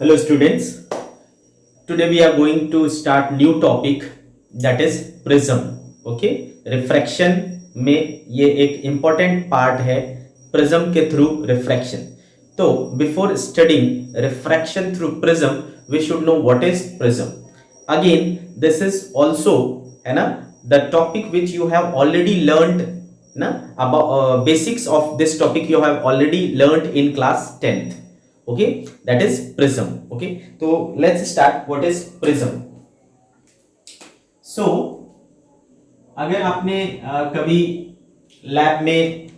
Hello students, today we are going to start new topic that is prism. Okay, refraction में ये एक important part है prism के through refraction. तो before studying refraction through prism, we should know what is prism. Again, this is also है ना the topic which you have already learned ना about basics of this topic you have already learned in class 10th. Okay, that is prism. Okay, so let's start. What is prism? So अगर आपने कभी lab में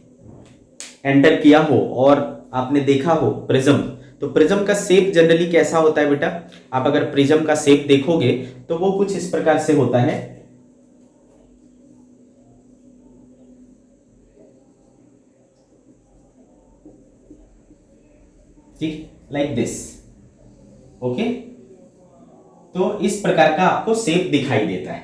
enter किया हो और आपने देखा हो प्रिज्म, तो प्रिज्म का शेप जनरली कैसा होता है बेटा? आप अगर प्रिज्म का शेप देखोगे तो वो कुछ इस प्रकार से होता है. ठीक, लाइक दिस. ओके, तो इस प्रकार का आपको शेप दिखाई देता है.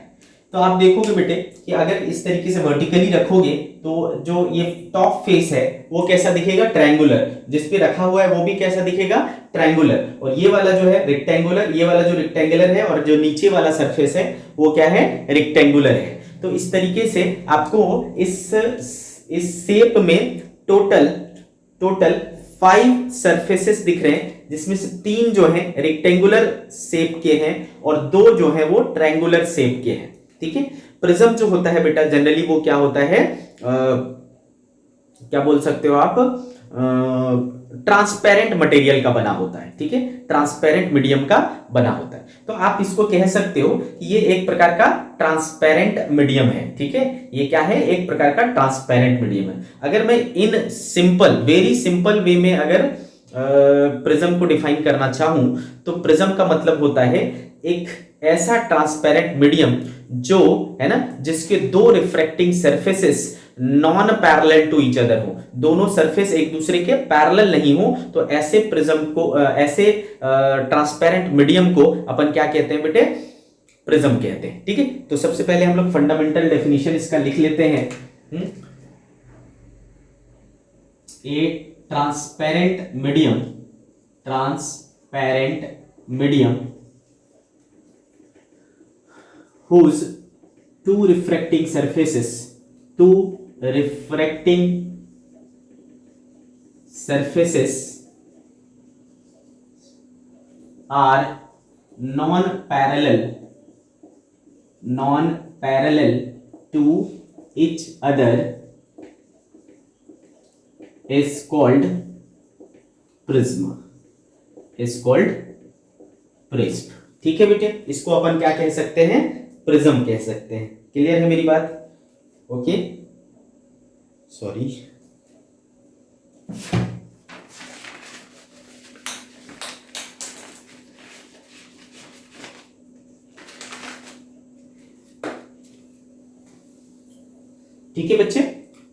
तो आप देखोगे बेटे कि अगर इस तरीके से वर्टिकली रखोगे तो जो ये टॉप फेस है वो कैसा दिखेगा? ट्रायंगुलर. जिस पे रखा हुआ है वो भी कैसा दिखेगा? ट्रायंगुलर. और ये वाला जो है रेक्टेंगुलर, ये वाला जो रेक्टेंगुलर है और जो नीचे वाला सरफेस है वो क्या है? रेक्टेंगुलर है. तो इस तरीके से आपको इस शेप में टोटल 5 सरफेसेस दिख रहे हैं, जिसमें से 3 जो हैं रेक्टेंगुलर शेप के हैं और 2 जो हैं वो ट्रायंगुलर शेप के हैं. ठीक है. प्रिज्म जो होता है बेटा जनरली वो क्या होता है, क्या बोल सकते हो आप, ट्रांसपेरेंट मटेरियल का बना होता है. ठीक है, ट्रांसपेरेंट मीडियम का बना होता है. तो आप इसको कह सकते हो कि ये एक प्रकार का ट्रांसपेरेंट मीडियम है. ठीक है, ये क्या है? एक प्रकार का ट्रांसपेरेंट मीडियम है. अगर मैं in simple, very simple way में अगर प्रिज्म को डिफाइन करना चाहूं तो प्रिज्म का मतलब होता है एक ऐसा ट्रांसपेरेंट मीडियम जो है ना, जिसके 2 refracting surfaces non parallel to each other हो. दोनों सरफेस एक दूसरे के पैरेलल नहीं हो, तो ऐसे प्रिज्म को, ऐसे ट्रांसपेरेंट मीडियम को अपन क्या कहते हैं बेटे? प्रिज्म कहते हैं. ठीक है, तो सबसे पहले हम लोग फंडामेंटल डेफिनेशन इसका लिख लेते हैं. ए transparent medium whose two refracting surfaces are non-parallel to each other is called prism. ठीक है बेटे, इसको अपन क्या कह सकते हैं? प्रिज्म कह सकते हैं. क्लियर है मेरी बात? Okay, sorry. ठीक है बच्चे,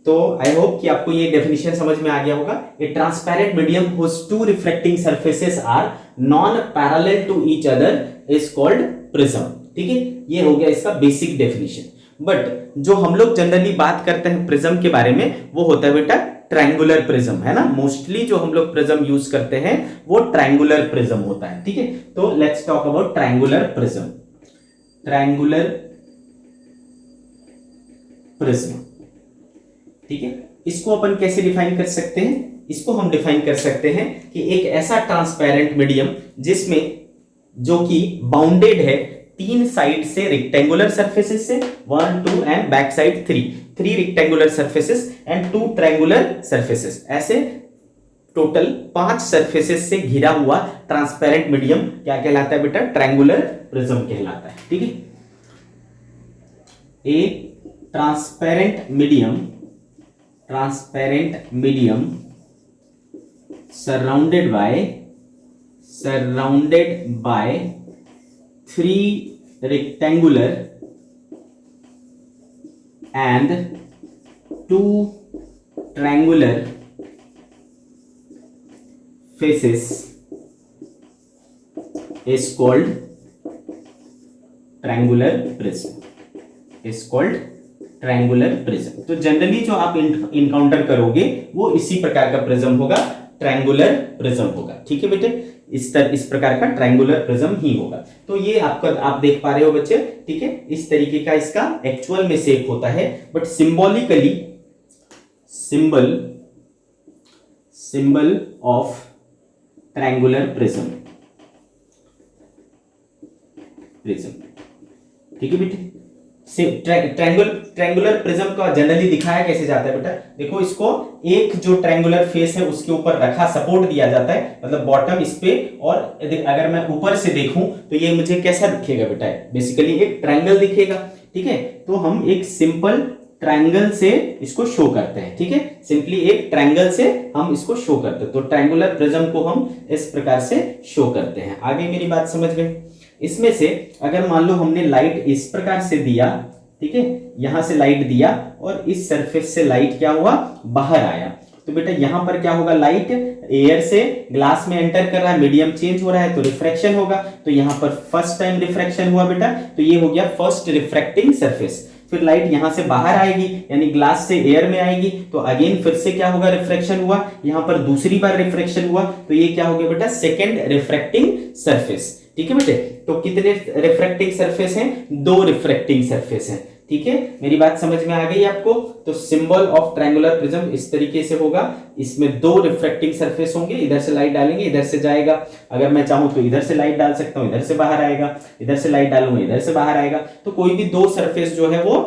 तो आई होप कि आपको ये डेफिनेशन समझ में आ गया होगा. A transparent medium whose 2 reflecting surfaces are non parallel to each other is called prism. ठीक है, ये हो गया इसका बेसिक डेफिनेशन. बट जो हम लोग जनरली बात करते हैं प्रिज्म के बारे में वो होता है बेटा ट्रायंगुलर प्रिज्म, है ना. मोस्टली जो हम लोग प्रिज्म यूज करते हैं वो ट्रायंगुलर प्रिज्म होता है. ठीक है, तो let's talk about triangular prism. ठीक है, इसको अपन कैसे डिफाइन कर सकते हैं? इसको हम डिफाइन कर सकते हैं कि एक ऐसा ट्रांसपेरेंट मीडियम जिसमें जो कि बाउंडेड है 3 साइड से रेक्टेंगुलर सरफेसेस से, 1 2 and back side 3 rectangular surfaces and 2 triangular surfaces. ऐसे टोटल 5 सरफेसेस से घिरा हुआ ट्रांसपेरेंट मीडियम क्या कहलाता है बेटा? ट्रायंगुलर प्रिज्म कहलाता है. ठीक है, ए transparent medium surrounded by 3 rectangular and 2 triangular faces is called triangular prism. तो जनरली जो आप इनकाउंटर करोगे वो इसी प्रकार का प्रिज्म होगा. ट्रायंगुलर प्रिज्म होगा। ठीक है बेटे, इस प्रकार का ट्रायंगुलर प्रिज्म ही होगा। तो ये आपका आप देख पा रहे हो बच्चे, ठीक है, इस तरीके का इसका एक्चुअल में शेप होता है, but symbolically symbol of triangular prism. ठीक है बेटे, ट्रायंगुलर प्रिज्म का जनरली दिखाया कैसे जाता है बेटा, देखो इसको एक जो ट्रायंगुलर फेस है उसके ऊपर रखा, सपोर्ट दिया जाता है, मतलब बॉटम इस पे, और अगर मैं ऊपर से देखूं तो ये मुझे कैसा दिखेगा बेटा, बेसिकली एक ट्रायंगल दिखेगा। ठीक है, तो हम एक सिंपल ट्रायंगल से इसको शो करते हैं। ठीक है, सिंपली एक ट्रायंगल से हम इसको शो करते हैं, तो ट्रायंगुलर प्रिज्म को हम इस प्रकार से शो करते हैं। आगे मेरी बात समझ में, इसमें से अगर मान लो हमने लाइट इस प्रकार से दिया, ठीक है, यहां से लाइट दिया और इस सरफेस से लाइट क्या हुआ, बाहर आया, तो बेटा यहां पर क्या होगा, लाइट एयर से ग्लास में एंटर कर रहा है, मीडियम चेंज हो रहा है तो रिफ्रैक्शन होगा। तो यहां पर फर्स्ट टाइम रिफ्रैक्शन हुआ बेटा, तो ये हो गया फर्स्ट रिफ्रैक्टिंग सरफेस। फिर लाइट यहां से बाहर आएगी, यानी ग्लास से एयर में आएगी, तो अगेन फिर से क्या होगा, रिफ्रैक्शन हुआ, यहां पर दूसरी बार रिफ्रैक्शन हुआ, तो ये क्या हो गया बेटा, सेकेंड रिफ्रैक्टिंग सरफेस। ठीक है बेटे, तो कितने रिफ्रैक्टिंग सरफेस हैं, 2 रिफ्रैक्टिंग सरफेस हैं। ठीक है, मेरी बात समझ में आ गई आपको। तो सिंबल ऑफ ट्रायंगुलर प्रिज्म इस तरीके से होगा, इसमें 2 रिफ्रैक्टिंग सरफेस होंगे, इधर से लाइट डालेंगे, इधर से जाएगा, अगर मैं चाहूं तो इधर से लाइट डाल सकता हूं, इधर से बाहर आएगा, इधर से लाइट डालूंगा, इधर से बाहर आएगा। तो कोई भी 2 सरफेस जो है वो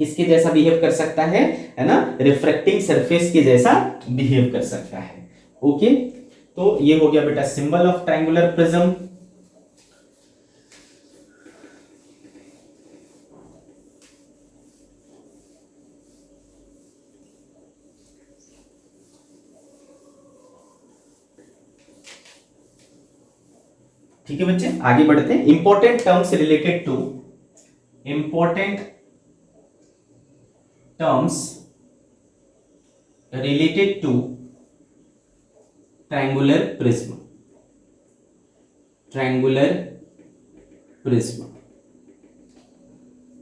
किसके जैसा बिहेव कर सकता है ना, रिफ्रैक्टिंग सरफेस के जैसा बिहेव कर सकता है। ओके, तो ये हो गया बेटा सिंबल ऑफ ट्रायंगुलर प्रिज्म। ठीक है बच्चे, आगे बढ़ते हैं। Important terms related to triangular prism.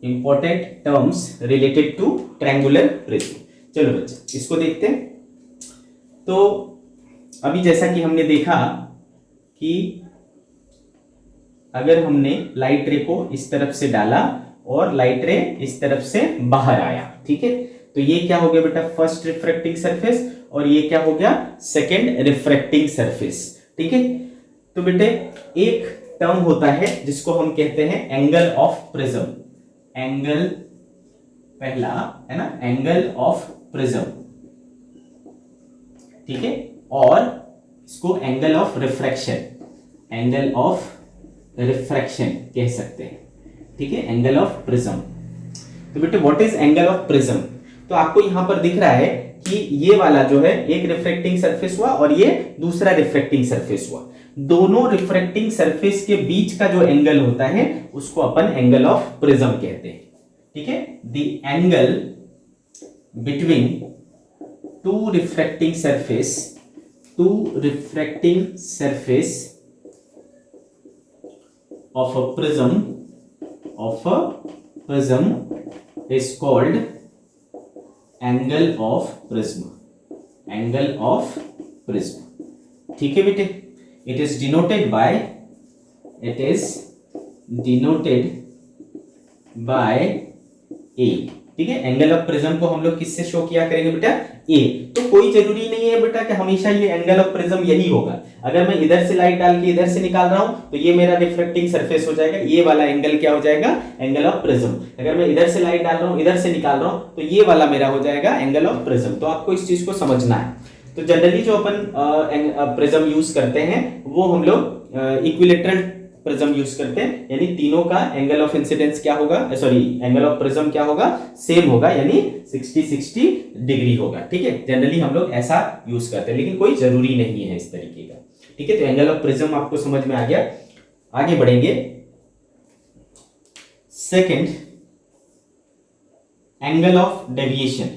Important terms related to triangular prism. चलो बच्चे इसको देखते हैं। तो अभी जैसा कि हमने देखा कि अगर हमने लाइट रे को इस तरफ से डाला और लाइट रे इस तरफ से बाहर आया, ठीक है, तो ये क्या हो गया बेटा, फर्स्ट रिफ्रैक्टिंग सरफेस, और ये क्या हो गया, सेकंड रिफ्रैक्टिंग सरफेस। ठीक है, तो बेटे एक टर्म होता है जिसको हम कहते हैं एंगल ऑफ प्रिज्म। एंगल पहला है ना, एंगल ऑफ प्रिज्म, ठीक है, और इसको एंगल ऑफ रिफ्रैक्शन कह सकते हैं। ठीक है, एंगल ऑफ प्रिज्म। तो बेटे what is angle of prism, तो आपको यहां पर दिख रहा है कि ये वाला जो है एक रिफ्रैक्टिंग सरफेस हुआ और ये दूसरा रिफ्रैक्टिंग सरफेस हुआ। दोनों रिफ्रैक्टिंग सरफेस के बीच का जो एंगल होता है उसको अपन एंगल ऑफ प्रिज्म कहते हैं। ठीक है, the angle between two refracting surface of a prism is called angle of prism। ठीक है बेटे, it is denoted by A। ठीक है, एंगल ऑफ प्रिज्म को हम लोग किससे शो किया करेंगे बेटा, ए। तो कोई जरूरी नहीं है बेटा कि हमेशा ये एंगल ऑफ प्रिज्म यही होगा। अगर मैं इधर से लाइट डाल के इधर से निकाल रहा हूं तो ये मेरा रिफ्रैक्टिंग सरफेस हो जाएगा, ये वाला एंगल क्या हो जाएगा, एंगल ऑफ प्रिज्म। अगर मैं इधर से लाइट डाल रहा हूं, इधर से निकाल रहा हूं, तो ये वाला मेरा हो जाएगा एंगल ऑफ प्रिज्म। तो आपको इस चीज को समझना है। तो जनरली जो अपन प्रिज्म यूज करते हैं वो हम लोग इक्विलेटरल प्रिज्म यूज करते हैं, यानी तीनों का एंगल ऑफ इंसिडेंस क्या होगा, सॉरी एंगल ऑफ प्रिज्म क्या होगा, सेम होगा, यानी 60 डिग्री होगा। ठीक है, जनरली हम लोग ऐसा यूज करते हैं, लेकिन कोई जरूरी नहीं है इस तरीके का। ठीक है, तो एंगल ऑफ प्रिज्म आपको समझ में आ गया। आगे बढ़ेंगे। Second, angle of deviation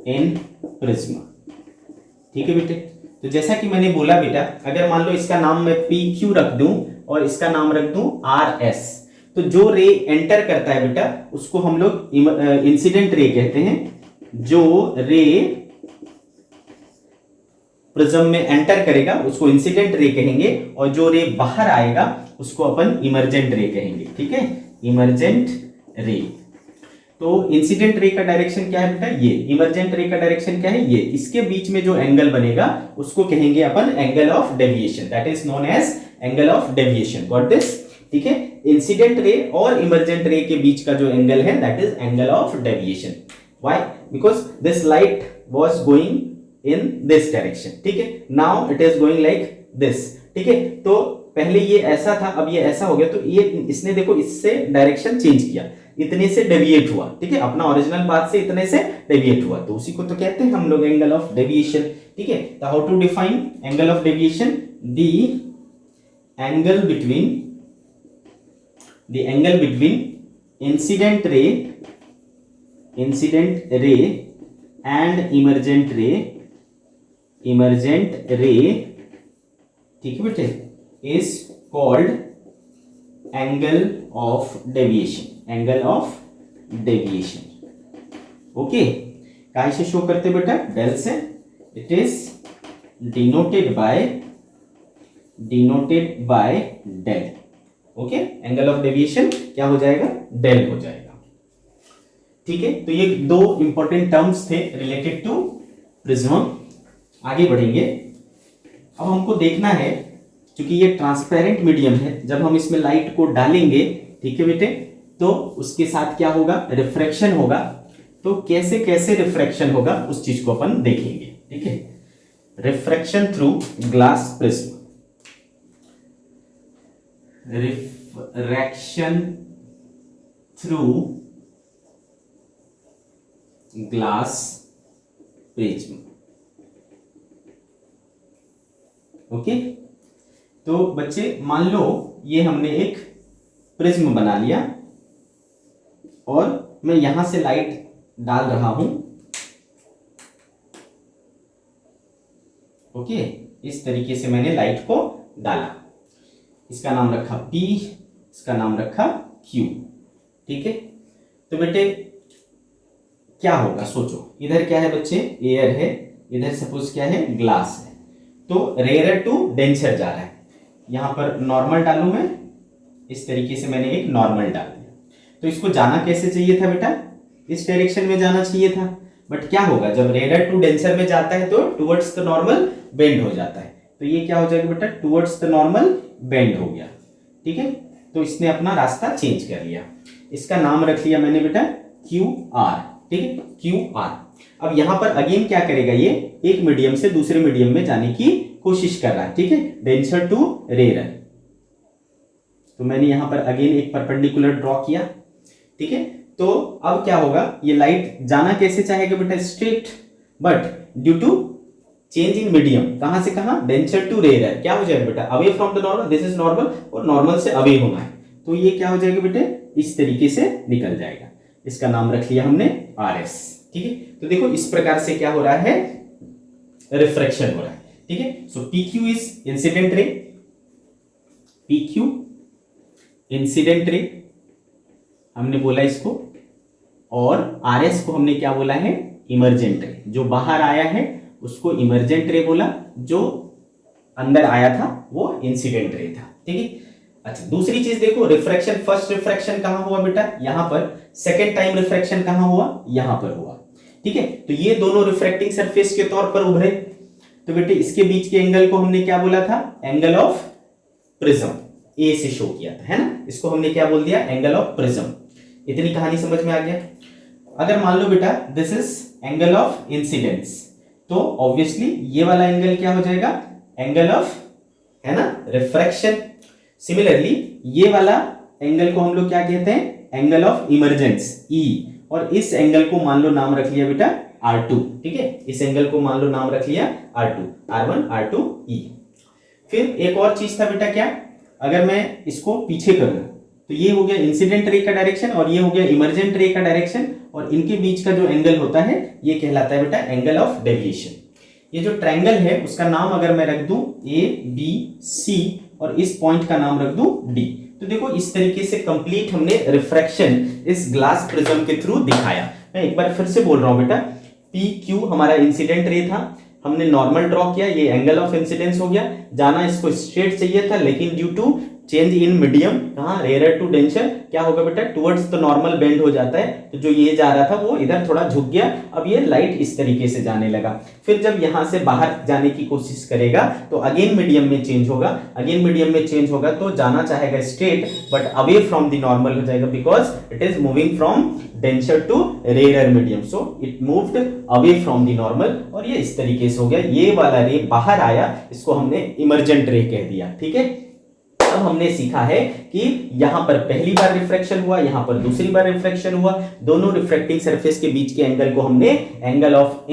in prism. ठीक है बेटे, तो जैसा कि मैंने बोला बेटा, अगर मान लो इसका नाम मैं PQ रख दूं और इसका नाम रख दूं RS, तो जो रे एंटर करता है बेटा उसको हम लोग इंसिडेंट रे कहते हैं। जो रे प्रिज्म में एंटर करेगा उसको इंसिडेंट रे कहेंगे, और जो रे बाहर आएगा उसको अपन इमर्जेंट रे कहेंगे। ठीक है, इमर्जेंट रे। तो इंसिडेंट रे का डायरेक्शन क्या है बेटा, ये। इमर्जेंट रे का डायरेक्शन क्या है, ये। इसके बीच में जो एंगल बनेगा उसको कहेंगे अपन angle of deviation, that is known as angle of deviation. Got this? ठीक है, इंसिडेंट रे और इमर्जेंट रे के बीच का जो एंगल है that is angle of deviation. Why? Because this light was going in this direction. ठीक है, now it is going like this. ठीक है, तो पहले ये ऐसा था, अब ये ऐसा हो गया, तो ये इसने देखो इससे डायरेक्शन चेंज किया, इतने से डेविएट हुआ। ठीक है, अपना ओरिजिनल पाथ से इतने से डेविएट हुआ, तो उसी को तो कहते हैं हम लोग एंगल ऑफ डेविएशन। ठीक है, तो how to define angle of deviation? The angle between incident ray and emergent ray, ठीक है बेटे, is called angle of deviation. Okay, काय से शो करते बेटा? डेल से। It is denoted by del. Okay, angle of deviation क्या हो जाएगा? डेल हो जाएगा। ठीक है, तो ये दो इंपॉर्टेंट टर्म्स थे रिलेटेड टू प्रिज्म। आगे बढ़ेंगे। अब हमको देखना है, क्योंकि ये ट्रांसपेरेंट मीडियम है, जब हम इसमें लाइट को डालेंगे, ठीक है बेटे, तो उसके साथ क्या होगा? रिफ्रैक्शन होगा। तो कैसे कैसे रिफ्रैक्शन होगा उस चीज को अपन देखेंगे। ठीक है, refraction through glass prism. Refraction through glass prism. Okay, तो बच्चे मान लो ये हमने एक प्रिज्म बना लिया और मैं यहां से लाइट डाल रहा हूं। ओके, इस तरीके से मैंने लाइट को डाला, इसका नाम रखा P, इसका नाम रखा Q। ठीक है, तो बेटे क्या होगा सोचो, इधर क्या है बच्चे? एयर है, इधर सपोज क्या है? ग्लास है। तो रेयर टू डेंसर जा रहा है, यहां पर नॉर्मल डालूं मैं, इस तरीके से मैंने एक नॉर्मल डाल दिया। तो इसको जाना कैसे चाहिए था बेटा? इस डायरेक्शन में जाना चाहिए था, बट क्या होगा जब रेयर टू डेंसर में जाता है तो टुवर्ड्स द नॉर्मल बेंड हो जाता है। तो ये क्या हो जाएगा बेटा? टुवर्ड्स द नॉर्मल बेंड हो गया। ठीक है, तो इसने अपना रास्ता चेंज कर लिया, इसका नाम रख लिया मैंने बेटा QR। ठीक है, QR। अब यहां पर अगेन क्या करेगा, ये एक मीडियम से दूसरे मीडियम में जाने की कोशिश कर रहा है। ठीक है, डेंसर टू रेयर। तो मैंने यहां पर अगेन एक परपेंडिकुलर ड्रॉ किया। ठीक है, तो अब क्या होगा, ये लाइट जाना कैसे चाहेगा बेटा? Straight, but due to change in medium, कहां से कहां? Denser to rare. क्या हो जाएगा बेटा? Away from the normal, this is normal, और नॉर्मल से अवे होना है, तो ये क्या हो जाएगा बेटे? इस तरीके से निकल जाएगा, इसका नाम रख लिया हमने RS। ठीक है, तो देखो इस प्रकार से क्या हो रहा है? रिफ्रैक्शन हो रहा है। ठीक है, सो PQ is incident ray, PQ incident ray हमने बोला इसको, और RS को हमने क्या बोला है? इमर्जेंट रे। जो बाहर आया है उसको इमर्जेंट रे बोला, जो अंदर आया था वो इंसिडेंट रे था। ठीक है, अच्छा दूसरी चीज देखो, रिफ्रैक्शन, फर्स्ट रिफ्रैक्शन कहां हुआ बेटा? यहां पर। सेकेंड टाइम रिफ्रैक्शन कहां हुआ? यहां पर हुआ। ठीक है, तो ये दोनों रिफ्रैक्टिंग सरफेस के तौर पर उभरे, तो बेटे इसके बीच के एंगल को हमने क्या बोला था? Angle of prism. ए से शो किया था, है ना, इसको हमने क्या बोल दिया? Angle of prism. इतनी कहानी समझ में आ गया। अगर मान लो बेटा this is angle of incidence, तो ऑब्वियसली ये वाला एंगल क्या हो जाएगा? एंगल ऑफ, है ना, रिफ्रैक्शन। सिमिलरली ये वाला एंगल को हम लोग क्या कहते हैं? Angle of emergence, E। और इस एंगल को मान लो नाम रख लिया बेटा R2। ठीक है, इस एंगल को मान लो नाम रख लिया R2, R1, R2, E। फिर एक और चीज था बेटा, क्या? अगर मैं इसको पीछे करूं तो ये हो गया इंसिडेंट रे का डायरेक्शन और ये हो गया इमर्जेंट रे का डायरेक्शन, और इनके बीच का जो एंगल होता है ये कहलाता है बेटा एंगल ऑफ डेविएशन। ये जो ट्रायंगल है उसका नाम अगर मैं रख दूं ABC और इस पॉइंट का नाम रख दूं D, तो देखो इस तरीके से कंप्लीट हमने रिफ्रैक्शन इस ग्लास प्रिज्म के थ्रू दिखाया। मैं एक बार फिर से बोल रहा हूं बेटा, पी क्यू हमारा इंसिडेंट रे था, हमने नॉर्मल ड्रॉ किया, ये एंगल ऑफ इंसिडेंस हो गया, जाना इसको स्ट्रेट चाहिए था लेकिन due to change in medium, कहाँ रेयर टू डेंसर, क्या होगा बेटा टुवर्ड्स द नॉर्मल बेंड हो जाता है, तो जो ये जा रहा था वो इधर थोड़ा झुक गया, अब ये लाइट इस तरीके से जाने लगा। फिर जब यहां से बाहर जाने की कोशिश करेगा तो अगेन मीडियम में चेंज होगा, अगेन मीडियम में चेंज होगा तो जाना चाहेगा straight but away from the normal हो जाएगा, because it is moving from denser to rare medium, so it moved away from the normal, और ये इस तरीके से हो गया, ये वाला रे बाहर आया, इसको हमने इमर्जेंट रे कह दिया। ठीक है, अब हमने सीखा है कि यहां पर पहली बार रिफ्रैक्शन हुआ, यहां पर दूसरी बार रिफ्रैक्शन हुआ, दोनों रिफ्रैक्टिंग सरफेस के बीच के एंगल को हमने एंगल ऑफ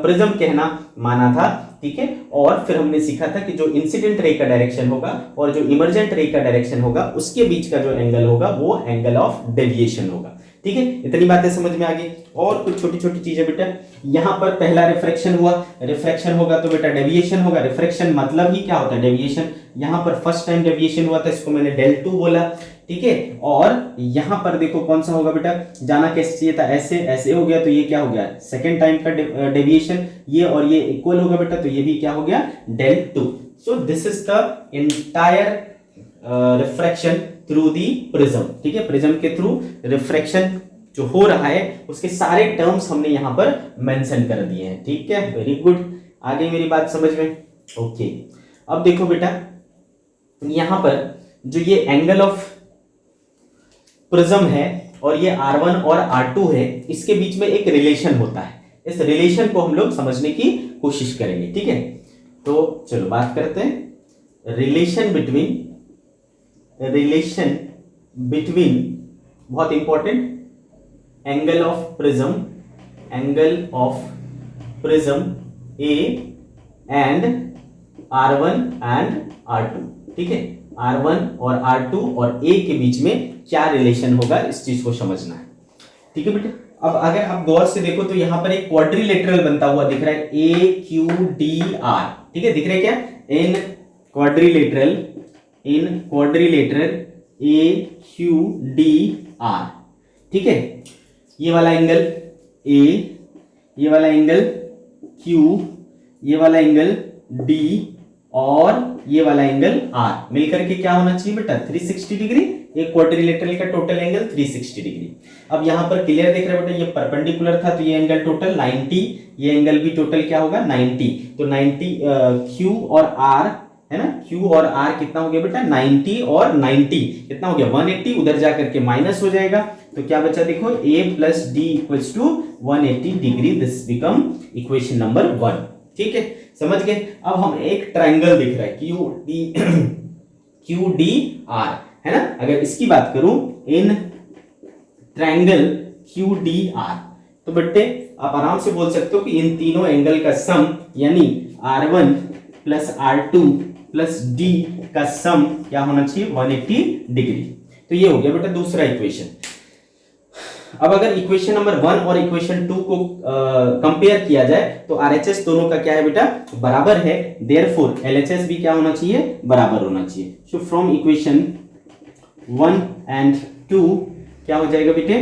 प्रिज्म कहना माना था। ठीक है, और फिर हमने सीखा था कि जो इंसिडेंट रे का डायरेक्शन होगा और जो इमर्जेंट रे का डायरेक्शन होगा उसके बीच का जो एंगल होगा वो एंगल ऑफ डेविएशन होगा। ठीक है, इतनी बातें समझ में आ गई। और कुछ छोटी छोटी चीजें बेटा, यहां पर पहला रिफ्रैक्शन हुआ, रिफ्रैक्शन होगा तो बेटा डेविएशन होगा, रिफ्रैक्शन मतलब ही क्या होता है डेविएशन, यहां पर फर्स्ट टाइम डेविएशन हुआ था, इसको मैंने डेल 2 बोला। ठीक है, और यहां पर देखो कौन सा होगा बेटा, जाना कैसे चाहिए था, ऐसे ऐसे हो गया तो ये क्या हो गया सेकेंड टाइम का डेविएशन, ये और ये इक्वल होगा बेटा तो ये भी क्या हो गया del 2। So this is the entire refraction through the prism. ठीक है, प्रिज्म के थ्रू रिफ्रैक्शन जो हो रहा है उसके सारे टर्म्स हमने यहां पर मेंशन कर दिए हैं। ठीक है, वेरी गुड, आ गई मेरी बात समझ में। ओके, अब देखो बेटा यहां पर जो ये एंगल ऑफ प्रिज्म है और ये R1 और R2 है, इसके बीच में एक रिलेशन होता है, इस रिलेशन को हम लोग समझने की कोशिश करेंगे। ठीक है, तो चलो बात करते हैं रिलेशन बिटवीन बहुत important angle of prism A and R1 and R2। ठीक है, R1 और R2 और A के बीच में क्या रिलेशन होगा इस चीज को समझना है। ठीक है बेटे, अब अगर आप गौर से देखो तो यहां पर एक क्वाड्रिलेटरल बनता हुआ दिख रहा है AQDR। ठीक है, दिख रहा है क्या, इन क्वाड्रिलेटरल AQDR। ठीक है, ये वाला एंगल A, ये वाला एंगल Q, ये वाला एंगल D और ये वाला एंगल R मिलकर के क्या होना चाहिए बेटा 360 डिग्री, एक क्वाड्रिलेटरल का टोटल एंगल 360 डिग्री। अब यहां पर क्लियर दिख रहा है बेटा, ये परपेंडिकुलर था तो ये एंगल टोटल 90, ये एंगल भी टोटल क्या होगा 90, तो 90 Q और R है ना, Q और R कितना हो गया बेटा 90 और 90 कितना हो गया 180, उधर जाकर के माइनस हो जाएगा तो क्या बचा देखो A plus D equals to 180 degree, this become equation number 1। ठीक है, समझ गए। अब हम एक ट्रायंगल दिख रहा है QDR है ना, अगर इसकी बात करूं इन ट्रायंगल QDR तो बेटे आप आराम से बोल सकते हो कि इन तीनों एंगल का सम यानी R1 plus R2 plus D का सम क्या होना चाहिए 180 डिग्री। तो ये हो गया बेटा दूसरा इक्वेशन। अब अगर इक्वेशन नंबर 1 और इक्वेशन 2 को कंपेयर किया जाए तो RHS दोनों का क्या है बेटा बराबर है, देयरफॉर LHS भी क्या होना चाहिए बराबर होना चाहिए। सो फ्रॉम इक्वेशन 1 एंड 2 क्या हो जाएगा बेटे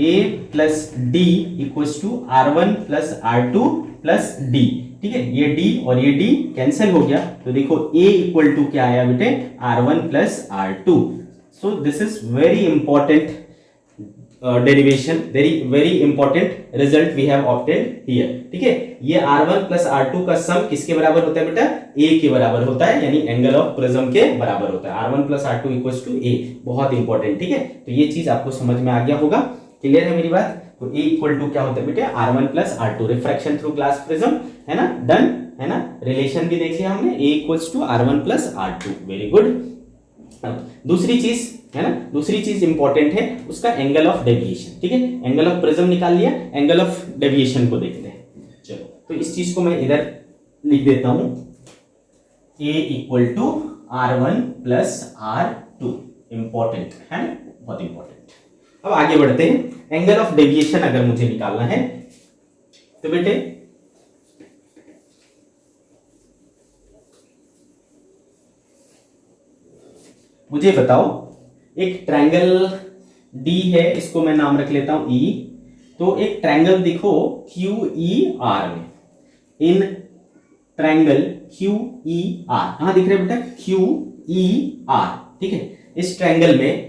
A plus D equals to R1 plus R2 plus D। ठीक है, ये D और ये D कैंसिल हो गया तो देखो A इक्वल टू क्या आया बेटे R1 plus R2। So this is very important derivation, very important result we have obtained here. ठीक है, ये R1 प्लस R2 का सम किसके बराबर होता है बेटा A के बराबर होता है, यानी एंगल ऑफ प्रिज्म के बराबर होता है। R1 plus R2 equals to A, बहुत इंपॉर्टेंट। ठीक है, तो ये चीज आपको समझ में आ गया होगा, क्लियर है मेरी बात। तो A इक्वल टू क्या होता है बेटे R1 plus R2, refraction through glass prism है ना, डन है ना, रिलेशन भी देख लिया हमने A equals to R1 plus R2, very good. दूसरी चीज है ना, दूसरी चीज इंपॉर्टेंट है उसका एंगल ऑफ डेविएशन। ठीक है, एंगल ऑफ प्रिज्म निकाल लिया, एंगल ऑफ डेविएशन को देखते हैं। चलो, तो इस चीज को मैं इधर लिख देता हूं A equal to R1 plus R2, important है ना, बहुत इंपॉर्टेंट। अब आगे बढ़ते हैं, एंगल ऑफ डेविएशन अगर मुझे निकालना है तो बेटे मुझे बताओ एक ट्रायंगल D है, इसको मैं नाम रख लेता हूं E, तो एक ट्रायंगल देखो क्यू ई आर में, in triangle Q E are, कहां दिख रहा है बेटा, क्यू ई आर, ठीक है। इस ट्रायंगल में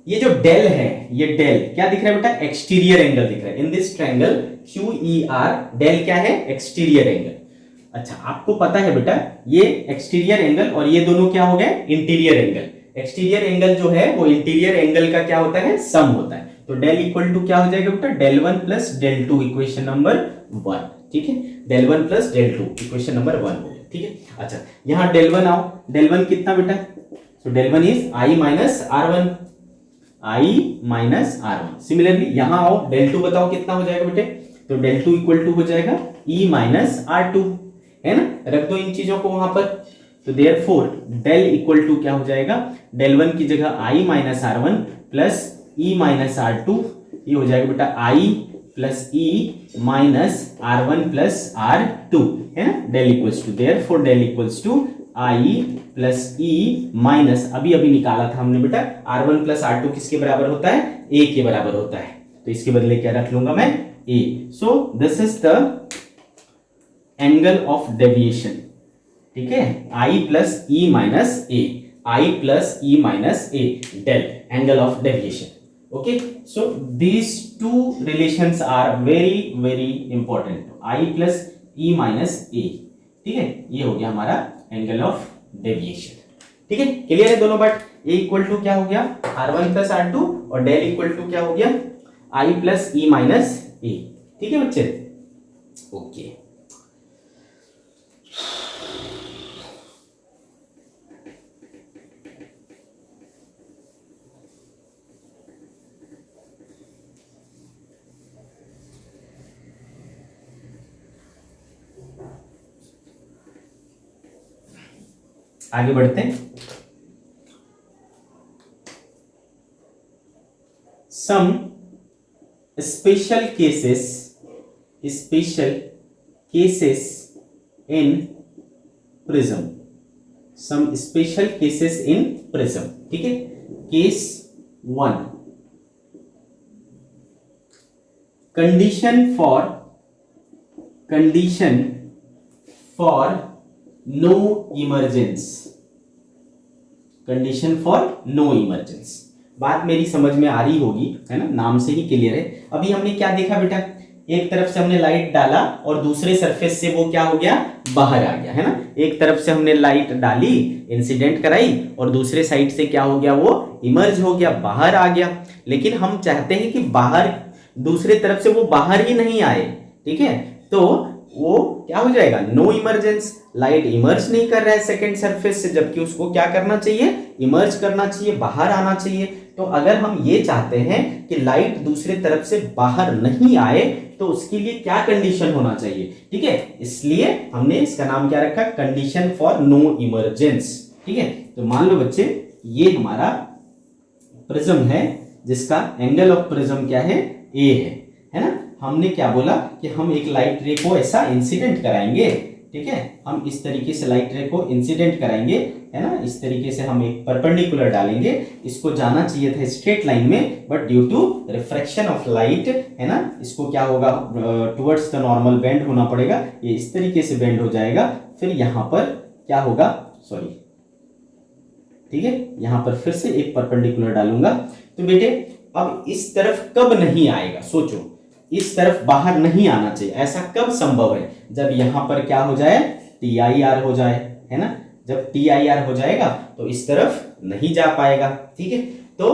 ये जो डेल है, ये डेल क्या दिख रहा है बेटा, एक्सटीरियर एंगल दिख रहा है। In this triangle Q E R, del क्या है, एक्सटीरियर एंगल। अच्छा, आपको पता है बेटा ये एक्सटीरियर एंगल और ये दोनों क्या हो गए, इंटीरियर एंगल। एक्सटीरियर एंगल जो है वो इंटीरियर एंगल का क्या होता है, सम होता है। तो डेल इक्वल टू क्या हो जाएगा बेटा, del one plus del two, equation number 1, ठीक है। Del one plus del two, equation number 1 हो गया, ठीक है। अच्छा, यहां डेल वन आओ, डेल वन कितना बेटा, so del one is I minus are one, I minus are one. Similarly यहां आओ, डेल टू बताओ कितना हो जाएगा बेटे, तो डेल टू इक्वल टू हो जाएगा ई माइनस आर टू, है ना। रख दो इन चीजों को वहां पर, तो देयरफॉर डेल इक्वल टू क्या हो जाएगा, डेल वन की जगह i minus are one plus e minus r two, ये हो जाएगा बेटा i plus e minus are one plus are two, है ना। Del equals to, therefore del equals to i plus e minus, अभी अभी निकाला था हमने बेटा, r one plus are two किसके बराबर होता है, ए के बराबर होता है। तो इसके बदले क्या रख लूंगा मैं, a. So this is the angle of deviation, ठीक है, i plus e minus a, i plus e minus a, del, angle of deviation. Okay, so these two relations are very very important, i plus e minus a, ठीक है। ये हो गया हमारा angle of deviation, ठीक है। Clear है दोनों बात। ए इक्वल टू क्या हो गया, R one plus are two, और डेल इक्वल टू क्या हो गया, आई प्लस ई माइनस ए, ठीक है बच्चे। ओके, आगे बढ़ते हैं। Some special cases in prism, some special cases in prism, ठीक है। Case 1, condition for no emergence, condition for no emergence. बात मेरी समझ में आ रही होगी, है ना, नाम से ही क्लियर है। अभी हमने क्या देखा बेटा, एक तरफ से हमने लाइट डाला और दूसरे सरफेस से वो क्या हो गया, बाहर आ गया, है ना। एक तरफ से हमने लाइट डाली, इंसिडेंट कराई, और दूसरे साइड से क्या हो गया, वो इमर्ज हो गया, बाहर आ गया। लेकिन हम चाहते हैं कि बाहर, दूसरे तरफ से वो बाहर ही नहीं आए, ठीक है। तो वो क्या हो जाएगा, नो इमरजेंस, लाइट इमर्ज नहीं कर रहा है सेकंड सरफेस से, जबकि उसको क्या करना चाहिए, इमर्ज करना चाहिए, बाहर आना चाहिए। तो अगर हम ये चाहते हैं कि लाइट दूसरे तरफ से बाहर नहीं आए, तो उसके लिए क्या कंडीशन होना चाहिए, ठीक है। इसलिए हमने इसका नाम क्या रखा, कंडीशन फॉर नो इमरजेंस, ठीक है। तो मान लो बच्चे, ये हमारा प्रिज्म है जिसका एंगल ऑफ प्रिज्म क्या है, ए है ना। हमने क्या बोला कि हम एक लाइट रे को ऐसा इंसिडेंट कराएंगे, ठीक है। हम इस तरीके से लाइट रे को इंसिडेंट कराएंगे, है ना। इस तरीके से हम एक परपेंडिकुलर डालेंगे, इसको जाना चाहिए था स्ट्रेट लाइन में, but due to refraction of light, है ना, इसको क्या होगा, टुवर्ड्स द नॉर्मल बेंड होना पड़ेगा। ये इस तरीके से बेंड हो जाएगा, फिर यहां पर क्या होगा, सॉरी, ठीक है, यहां पर फिर से एक परपेंडिकुलर डालूंगा। तो बेटे अब इस तरफ कब नहीं आएगा, सोचो, इस तरफ बाहर नहीं आना चाहिए। ऐसा कब संभव है, जब यहां पर क्या हो जाए, TIR हो जाए, है ना। जब TIR हो जाएगा तो इस तरफ नहीं जा पाएगा, ठीक है। तो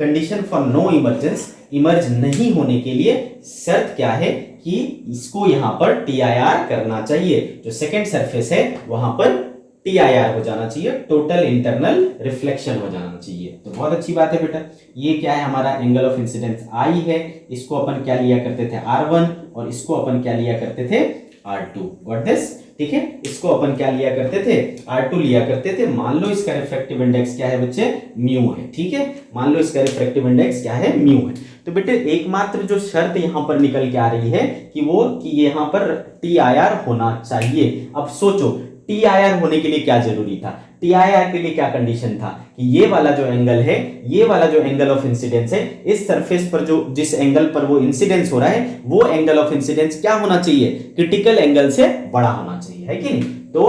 condition for no emergence, emerge नहीं होने के लिए शर्त क्या है कि इसको यहां पर TIR करना चाहिए, जो सेकेंड सरफेस है वहां पर TIR हो जाना चाहिए, टोटल इंटरनल रिफ्लेक्शन हो जाना चाहिए। तो बहुत अच्छी बात है बेटा। ये क्या है, हमारा एंगल ऑफ इंसिडेंस I है, इसको अपन क्या लिया करते थे, R1, और इसको अपन क्या लिया करते थे, R2, व्हाट दिस, ठीक है। इसको अपन क्या लिया करते थे, R2 लिया करते थे। मान लो इसका रिफ्रैक्टिव इंडेक्स क्या है बच्चे, म्यू है, ठीक है। मान लो इसका रिफ्रैक्टिव इंडेक्स क्या है, म्यू है। तो बेटे एकमात्र जो शर्त यहां पर निकल के आ रही है कि यहां पर TIR होना चाहिए। अब सोचो TIR होने के लिए क्या जरूरी था, TIR के लिए क्या कंडीशन था कि ये वाला जो एंगल है, ये वाला जो एंगल ऑफ इंसिडेंस है, इस सरफेस पर जो जिस एंगल पर वो इंसिडेंस हो रहा है वो एंगल ऑफ इंसिडेंस क्या होना चाहिए, क्रिटिकल एंगल से बड़ा होना चाहिए, है कि नहीं। तो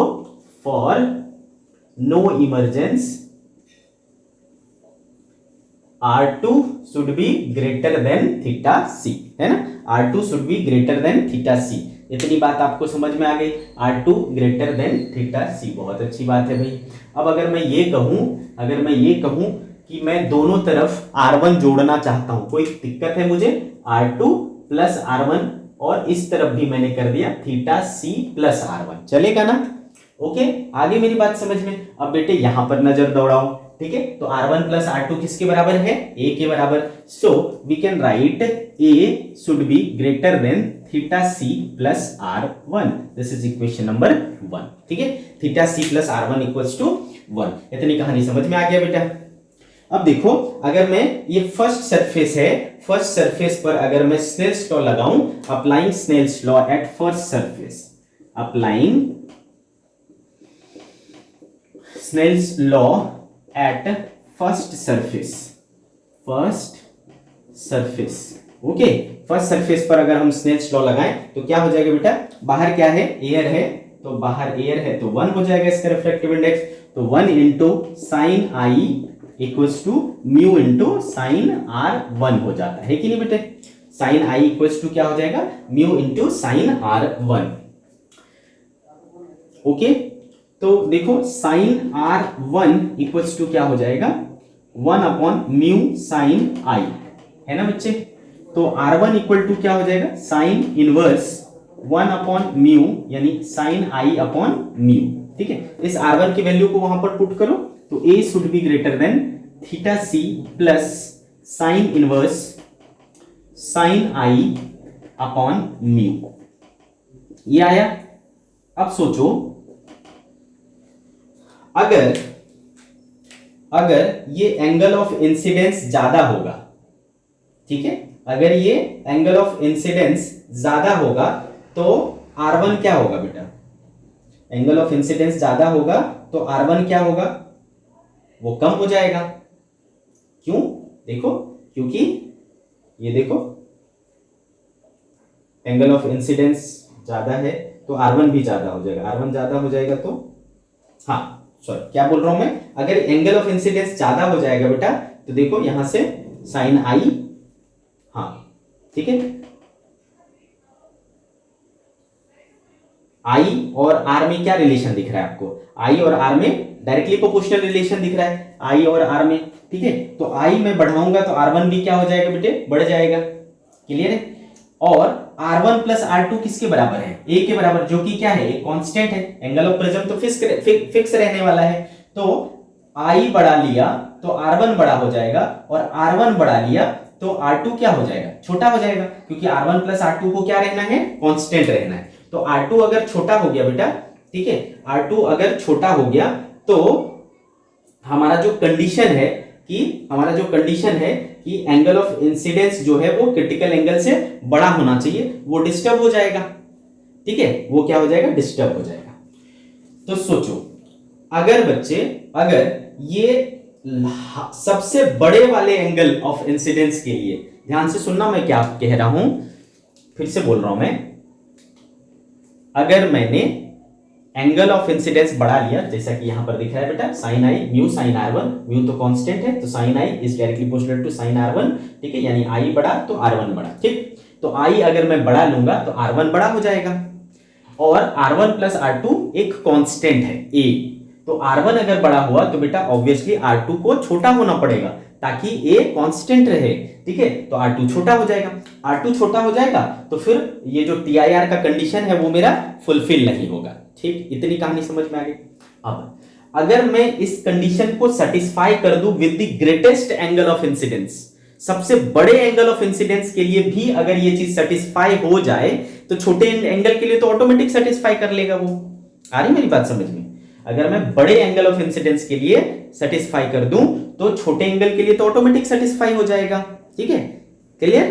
for no emergence R2 should be greater than theta c, है ना, R2 should be greater than theta c। इतनी बात आपको समझ में आ गई, R2 greater than theta c, बहुत अच्छी बात है भाई। अब अगर मैं ये कहूं कि मैं दोनों तरफ R1 जोड़ना चाहता हूं, कोई दिक्कत है मुझे, R2 प्लस R1, और इस तरफ भी मैंने कर दिया थीटा c प्लस R1, चलेगा ना। ओके, आगे मेरी बात समझ में। अब बेटे यहां पर नजर दौड़ाओ, ठीक है, तो R1 प्लस R2 किसके बराबर है, A के बराबर। So we can write A should be greater than theta C plus R1, this is equation number 1, ठीक है, theta C plus R1 equals to 1। इतनी कहानी समझ में आ गया बेटा। अब देखो, अगर मैं ये फर्स्ट सरफेस है, फर्स्ट सरफेस पर अगर मैं स्नेल्स लॉ लगाऊं, applying Snell's law at first surface, applying Snell's law at first surface, okay, first surface पर अगर हम स्नेल्स लॉ लगाएं तो क्या हो जाएगा बेटा, बाहर क्या है, एयर है, तो बाहर एयर है तो 1 हो जाएगा इसका रिफ्रैक्टिव इंडेक्स, तो 1 into sine I equals to mu into sine R1 हो जाता है कि नहीं बेटे, साइन आई इक्वल्स टू क्या हो जाएगा, mu into sine R1। Okay, तो देखो साइन R1 इक्वल्स टू क्या हो जाएगा, 1 अपॉन म्यू साइन आई, है ना बच्चे। तो R1 इक्वल टू क्या हो जाएगा, साइन इनवर्स 1 अपॉन म्यू, यानी साइन आई अपॉन म्यू, ठीक है। इस R1 की वैल्यू को वहां पर पुट करो, तो A should be greater than theta C plus sine inverse sign I upon mu, ये आया। अब सोचो, अगर ये एंगल ऑफ इंसिडेंस ज्यादा होगा, ठीक है, अगर ये एंगल ऑफ इंसिडेंस ज्यादा होगा तो R1 क्या होगा बेटा, एंगल ऑफ इंसिडेंस ज्यादा होगा तो R1 क्या होगा, वो कम हो जाएगा। क्यों, देखो, क्योंकि ये देखो एंगल ऑफ इंसिडेंस ज्यादा है तो R1 भी ज्यादा हो जाएगा, R1 ज्यादा हो जाएगा तो, हाँ सॉरी क्या बोल रहा हूं मैं, अगर एंगल ऑफ इंसिडेंस ज्यादा हो जाएगा बेटा तो देखो यहां से साइन आई, हाँ ठीक है, आई और आर में क्या रिलेशन दिख रहा है आपको, आई और आर में डायरेक्टली प्रोपोर्शनल रिलेशन दिख रहा है, आई और आर में, ठीक है। तो आई में बढ़ाऊंगा तो R1 भी क्या हो जाएगा बेटे, बढ़ जाएगा, क्लियर है। और R1 प्लस R2 किसके बराबर है, A के बराबर, जो कि क्या है, एक कांस्टेंट है, एंगल ऑफ प्रिज्म तो फिक्स रहने वाला है। तो I बढ़ा लिया तो R1 बड़ा हो जाएगा, और R1 बढ़ा लिया तो R2 क्या हो जाएगा, छोटा हो जाएगा, क्योंकि R1 प्लस R2 को क्या रहना है, कांस्टेंट रहना है। तो R2 अगर छोटा हो गया बेटा, ठीक है, R2 अगर छोटा हो गया तो हमारा जो कंडीशन है कि एंगल ऑफ इंसिडेंस जो है वो क्रिटिकल एंगल से बड़ा होना चाहिए, वो डिस्टर्ब हो जाएगा, ठीक है, वो क्या हो जाएगा, डिस्टर्ब हो जाएगा। तो सोचो, अगर ये सबसे बड़े वाले एंगल ऑफ इंसिडेंस के लिए, ध्यान से सुनना मैं क्या कह रहा हूं, फिर से बोल रहा हूं मैं, अगर मैंने एंगल ऑफ इंसिडेंस बढ़ा लिया, जैसा कि यहां पर दिख रहा है बेटा, sine I mu sine R1, mu तो कांस्टेंट है तो sine I is directly proportional to sine R1, ठीक है, यानी आई बढ़ा तो R1 बढ़ा, ठीक। तो आई अगर मैं बढ़ा लूंगा तो R1 बड़ा हो जाएगा, और R1 प्लस R2 एक कांस्टेंट है A, तो R1 अगर बड़ा हुआ तो बेटा ऑब्वियसली R2 को छोटा होना पड़ेगा ताकि A कांस्टेंट रहे, ठीक है, तो R2 छोटा हो जाएगा, R2 छोटा हो जाएगा तो फिर ये जो TIR का कंडीशन है वो मेरा फुलफिल नहीं होगा, ठीक। इतनी कहानी समझ में आ गई। अब अगर मैं इस कंडीशन को सेटिस्फाई कर दूं with the greatest angle of incidence, सबसे बड़े एंगल ऑफ इंसिडेंस के लिए भी अगर ये चीज सेटिस्फाई हो जाए तो छोटे एंगल के लिए तो ऑटोमेटिक सेटिस्फाई कर लेगा वो। आ रही मेरी बात समझ में, अगर मैं बड़े एंगल ऑफ इंसिडेंस के लिए सेटिस्फाई कर दूं तो छोटे एंगल के लिए तो ऑटोमेटिक सेटिस्फाई हो जाएगा, ठीक है, क्लियर।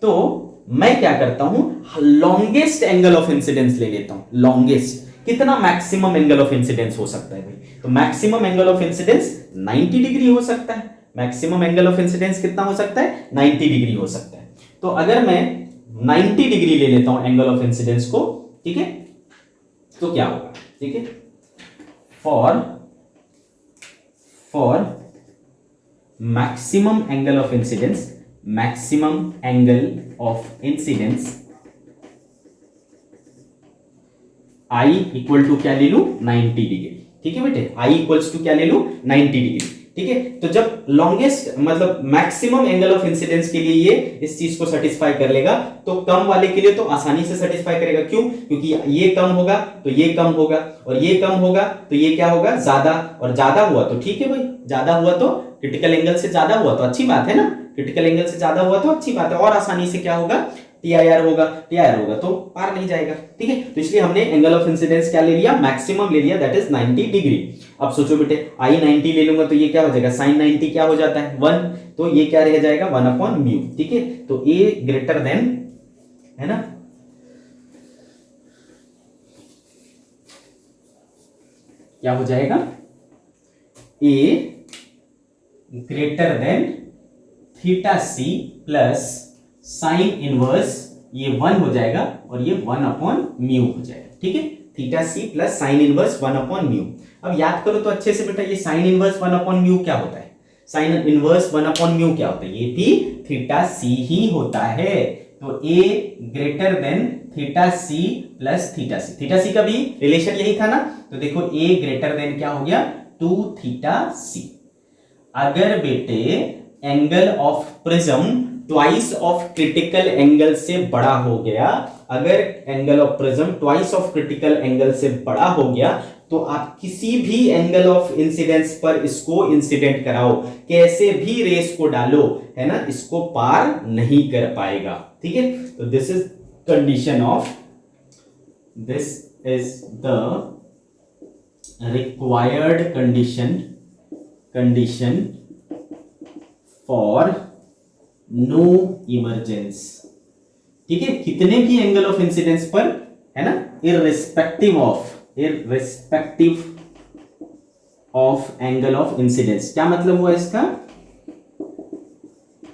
तो मैं क्या करता हूं, लॉन्गेस्ट एंगल ऑफ इंसिडेंस ले लेता हूं, लॉन्गेस्ट, कितना मैक्सिमम एंगल ऑफ इंसिडेंस हो सकता है भाई? तो maximum angle of incidence 90 degree हो सकता है। मैक्सिमम एंगल ऑफ इंसिडेंस कितना हो सकता है? 90 डिग्री हो सकता है। तो अगर मैं 90 डिग्री ले लेता हूं एंगल ऑफ इंसिडेंस को, ठीक है, तो क्या होगा? ठीक है, for maximum angle of incidence, maximum angle of incidence I equal to क्या ले लू? 90 डिग्री। ठीक है बेटे, आई इक्वल्स टू क्या ले लू? 90 डिग्री। ठीक है, तो जब लॉन्गेस्ट मतलब मैक्सिमम एंगल ऑफ इंसिडेंस के लिए ये इस चीज को सेटिस्फाई कर लेगा, तो कम वाले के लिए तो आसानी से सेटिस्फाई करेगा। क्यों? क्योंकि ये कम होगा तो ये कम होगा, और ये कम होगा तो ये क्या होगा? ज्यादा, और ज्यादा हुआ तो ठीक है भाई, ज्यादा हुआ तो क्रिटिकल एंगल से ज्यादा हुआ तो अच्छी बात है ना, क्रिटिकल एंगल से ज्यादा हुआ तो अच्छी बात है, और आसानी से क्या होगा? टीआईआर होगा, टीआईआर होगा तो पार नहीं जाएगा। ठीक है, तो इसलिए हमने एंगल ऑफ इंसिडेंस क्या ले लिया? मैक्सिमम ले लिया, दैट इज 90 डिग्री। अब सोचो बेटे, आई 90 ले लूंगा तो ये क्या हो जाएगा? साइन 90 क्या हो जाता है? 1, तो ये क्या रह जाएगा? 1/μ। ठीक है, तो ए ग्रेटर देन, है ना, क्या हो जाएगा? A greater than theta c plus sine inverse, ये 1 हो जाएगा और ये 1/μ हो जाएगा। ठीक है, theta c plus sine inverse 1/μ। अब याद करो तो अच्छे से बेटा, ये साइन इनवर्स 1/μ क्या होता है? साइन इनवर्स 1/μ क्या होता है? ये भी थीटा सी ही होता है। तो a greater than theta c plus theta c, theta c का भी रिलेशन यही था ना, तो देखो ए ग्रेटर देन क्या हो गया? 2 थीटा सी। अगर बेटे angle of prism twice of critical angle से बड़ा हो गया, अगर angle of prism twice of critical angle से बड़ा हो गया, तो आप किसी भी एंगल ऑफ इंसिडेंस पर इसको इंसिडेंट कराओ, कैसे भी रेस को डालो, है ना, इसको पार नहीं कर पाएगा। ठीक है, तो this is condition of, this is the required condition for no emergence. ठीक है, कितने भी एंगल ऑफ इंसिडेंस पर, है ना, irrespective of angle of incidence. क्या मतलब हुआ इसका?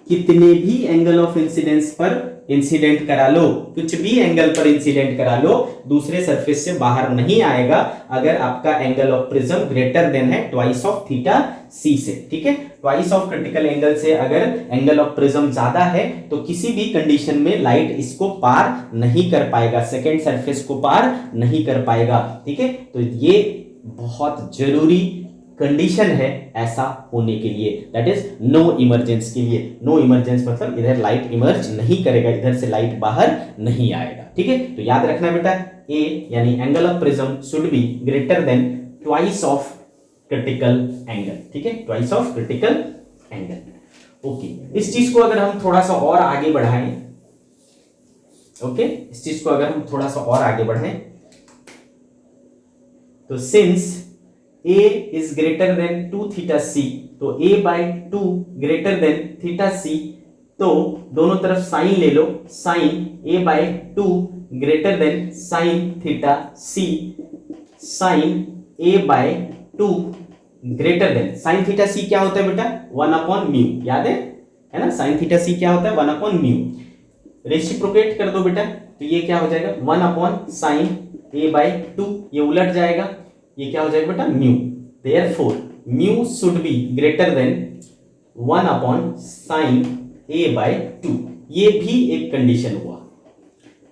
कितने भी एंगल ऑफ इंसिडेंस पर इंसिडेंट करा लो, कुछ भी एंगल पर इंसिडेंट करा लो, दूसरे सरफेस से बाहर नहीं आएगा अगर आपका angle of prism greater than है ट्वाइस ऑफ थीटा सी से। ठीक है, ट्वाइस ऑफ क्रिटिकल एंगल से अगर एंगल ऑफ प्रिज्म ज्यादा है तो किसी भी कंडीशन में लाइट इसको पार नहीं कर पाएगा, सेकेंड सरफेस को पार नहीं कर पाएगा। ठीक है, तो ये बहुत जरूरी कंडीशन है ऐसा होने के लिए, दैट इज नो इमरजेंस के लिए। नो इमरजेंस मतलब इधर लाइट इमर्ज नहीं करेगा, इधर से लाइट बाहर नहीं आएगा। ठीक है, तो याद रखना बेटा, ए यानी angle of prism should be greater then twice of critical angle. ठीक है, twice of critical angle. Okay, इस चीज को अगर हम थोड़ा सा और आगे बढ़ाएं, ओके, इस चीज को अगर हम थोड़ा सा और आगे बढ़ाएं, तो since a is greater than 2 theta c, तो a/2 greater than theta c, तो दोनों तरफ साइन ले लो, sine a/2 greater than sine theta c, sine a/2 greater than sine theta c क्या होता है बेटा? 1/μ, याद है ना, साइन थीटा c क्या होता है? 1/μ। रेसिप्रोकेट कर दो बेटा, तो ये क्या हो जाएगा? 1/sin a/2, ये उलट जाएगा, ये क्या हो जाएगा बेटा? Mu. Therefore mu should be greater then 1/sin a/2। ये भी एक कंडीशन हुआ।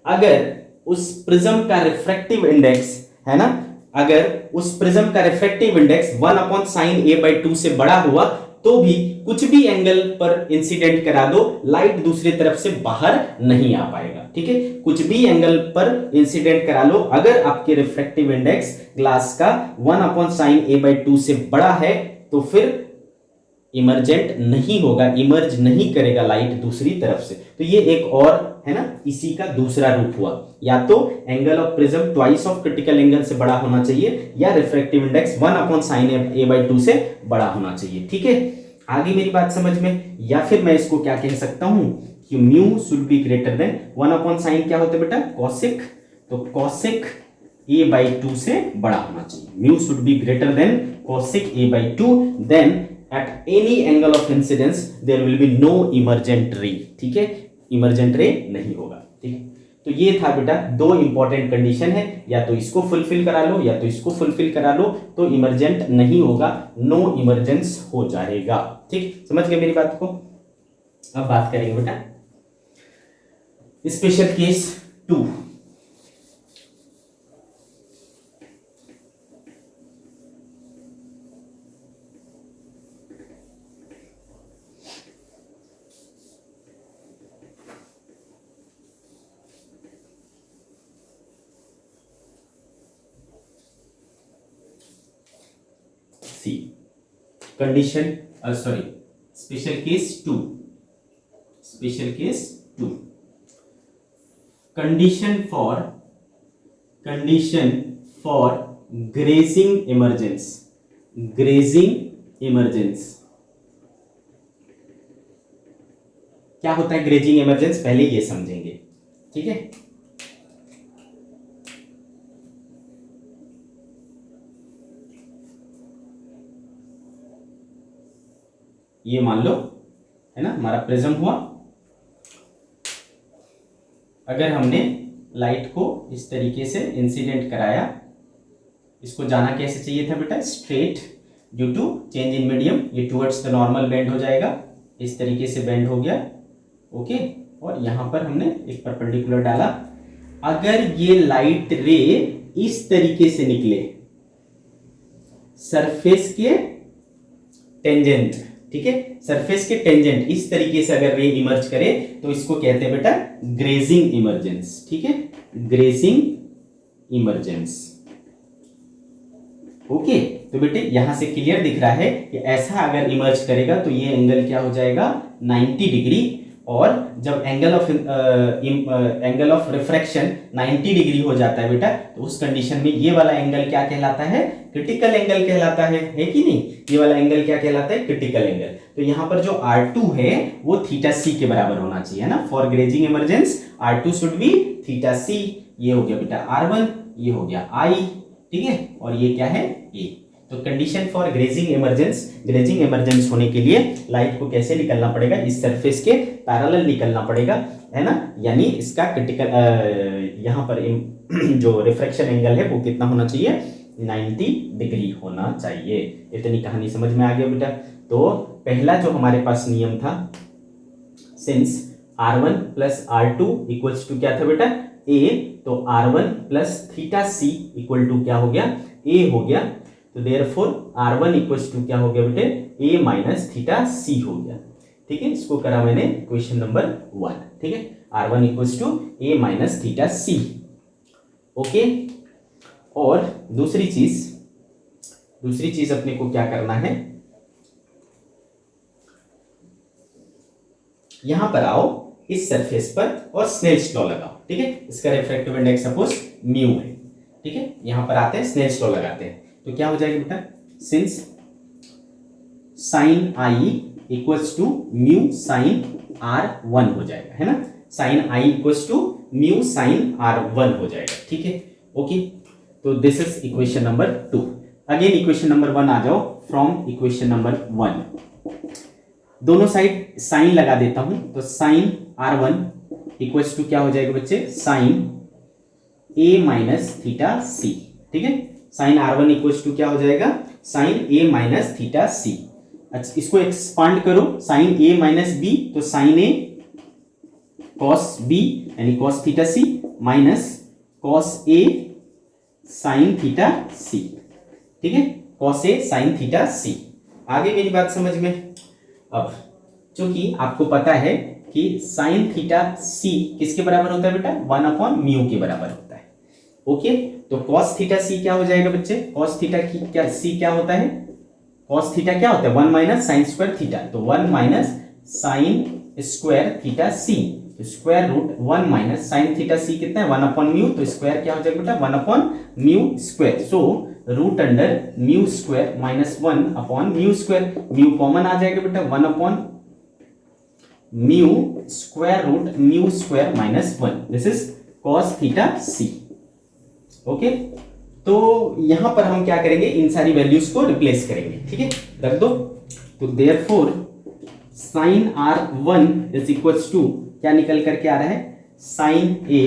अगर उस प्रिज्म का रिफ्रैक्टिव इंडेक्स, है ना, अगर उस प्रिज्म का रिफ्रैक्टिव इंडेक्स 1/sin a/2 से बड़ा हुआ तो भी कुछ भी एंगल पर इंसिडेंट करा दो, लाइट दूसरी तरफ से बाहर नहीं आ पाएगा। ठीक है, कुछ भी एंगल पर इंसिडेंट करा लो, अगर आपके रिफ्रैक्टिव इंडेक्स ग्लास का 1/sin a/2 से बड़ा है तो फिर इमर्जेंट नहीं होगा, इमर्ज नहीं करेगा लाइट दूसरी तरफ से। तो ये एक और, है ना, इसी का दूसरा रूप हुआ, या तो angle of prism twice of critical angle से बड़ा होना चाहिए, या रिफ्रैक्टिव इंडेक्स 1/sin a/2 से बड़ा होना चाहिए। ठीक है, आगे मेरी बात समझ में? या फिर मैं इसको क्या कह सकता हूं कि mu should be greater then 1/sin क्या होता है बेटा? कॉसिक। तो कॉसिक a/2 से बड़ा होना चाहिए, mu should be greater than cosec a/2, then at any angle of incidence there will be no emergent ray, ठीक है, इमर्जेंट रे नहीं होगा, ठीक है। तो ये था बेटा दो इंपॉर्टेंट कंडीशन है, या तो इसको फुलफिल करा लो या तो इसको फुलफिल करा लो, तो इमर्जेंट नहीं होगा, नो इमरजेंस हो जाएगा, ठीक, समझ गए मेरी बात को। अब बात करेंगे बेटा special case 2। Condition sorry special case 2, special case 2, condition for grazing emergence, grazing emergence. क्या होता है ग्रेजिंग इमरजेंस, पहले ये समझेंगे, ठीक है। ये मान लो है ना हमारा प्रिज्म हुआ, अगर हमने लाइट को इस तरीके से इंसिडेंट कराया, इसको जाना कैसे चाहिए था बेटा, straight, due to change in medium ये टुवर्ड्स द नॉर्मल बेंड हो जाएगा, इस तरीके से बेंड हो गया, ओके, और यहां पर हमने एक परपेंडिकुलर डाला। अगर ये लाइट रे इस तरीके से निकले सरफेस के टेंजेंट, ठीक है, सरफेस के टेंजेंट इस तरीके से अगर रे इमर्ज करे तो इसको कहते हैं बेटा ग्रेजिंग इमरजेंस, ठीक है, ग्रेजिंग इमरजेंस, ओके। तो बेटे यहां से क्लियर दिख रहा है कि ऐसा अगर इमर्ज करेगा तो ये एंगल क्या हो जाएगा 90 डिग्री, और जब एंगल ऑफ रिफ्रैक्शन 90 डिग्री हो जाता है बेटा, तो उस कंडीशन में ये वाला एंगल क्या कहलाता है, क्रिटिकल एंगल कहलाता है कि नहीं, ये वाला एंगल क्या कहलाता है, क्रिटिकल एंगल। तो यहाँ पर जो R2 है वो थीटा सी के बराबर होना चाहिए, है ना, for grazing emergence R2 should be theta c, ये हो गया बेटा R1, ये हो गया I, ठीक है, और ये क्या है A। तो कंडीशन फॉर ग्रेजिंग इमरजेंस होने के लिए लाइट को कैसे निकलना पड़ेगा, इस सरफेस के पैरेलल निकलना पड़ेगा, है ना, यानी इसका क्रिटिकल यहाँ पर जो रिफ्रैक्शन एंगल है वो कितना होना चाहिए, 90 डिग्री होना चाहिए। इतनी कहानी समझ में आ गया बेटा। तो पहला जो हमारे पास नियम था, since R1 plus R2 equals to क्या था बेटा A, तो R1 प्लस थीटा सी इक्वल टू क्या हो गया, A हो गया। तो देयरफॉर R1 इक्वल्स टू क्या हो गया बेटे, A माइनस थीटा सी हो गया, ठीक है, इसको करा मैंने क्वेश्चन नंबर 1, ठीक है, R1 equals to A minus theta C, okay. और दूसरी चीज अपने को क्या करना है, यहां पर आओ इस सरफेस पर और स्नेल्स लॉ लगाओ, ठीक है, इसका रिफ्रैक्टिव इंडेक्स सपोज म्यू है, ठीक है, यहां पर आते हैं स्नेल्स लॉ लगाते हैं, तो क्या हो जाएगा बेटा, since sine I equals to mu sine R1 हो जाएगा, है ना, sine I equals to mu sine R1 हो जाएगा, ठीक है, ओके। तो this is equation number 2। Again equation number 1 आ जाओ, फ्रॉम इक्वेशन नंबर 1 दोनों साइड साइन लगा देता हूं, तो साइन R1 इक्वल्स टू क्या हो जाएगा बच्चे, sine A minus theta c, ठीक है, साइन R1 इक्वल्स टू क्या हो जाएगा, sine A minus theta c. अच्छा इसको एक्सपांड करो, साइन A माइनस B, तो साइन A कॉस B यानी cos theta c minus cos A sine theta c, ठीक है, cos A sine theta c. आगे मेरी बात समझ में। अब चूंकि आपको पता है कि साइन थीटा सी किसके बराबर होता है बेटा, 1/म्यू के बराबर होता है, ओके। तो कॉस थीटा सी क्या हो जाएगा बच्चे, कॉस थीटा की क्या सी क्या होता है, कॉस थीटा क्या होता है 1 माइनस साइन स्क्वायर थीटा, तो 1 minus sine square theta c, तो square root 1 minus sine theta c कितना है 1/म्यू, तो स्क्वायर क्या हो जाएगा बेटा 1/म्यू square, so root under mu square minus 1/म्यू स्क्वायर, म्यू कॉमन आ जाएगा बेटा 1/म्यू square root mu square minus 1, this is cos theta C, okay, तो यहां पर हम क्या करेंगे, इन सारी वैल्यूज को रिप्लेस करेंगे, ठीक है, रख दो। तो therefore sine R1 is equals to क्या निकल करके आ रहा है, sine A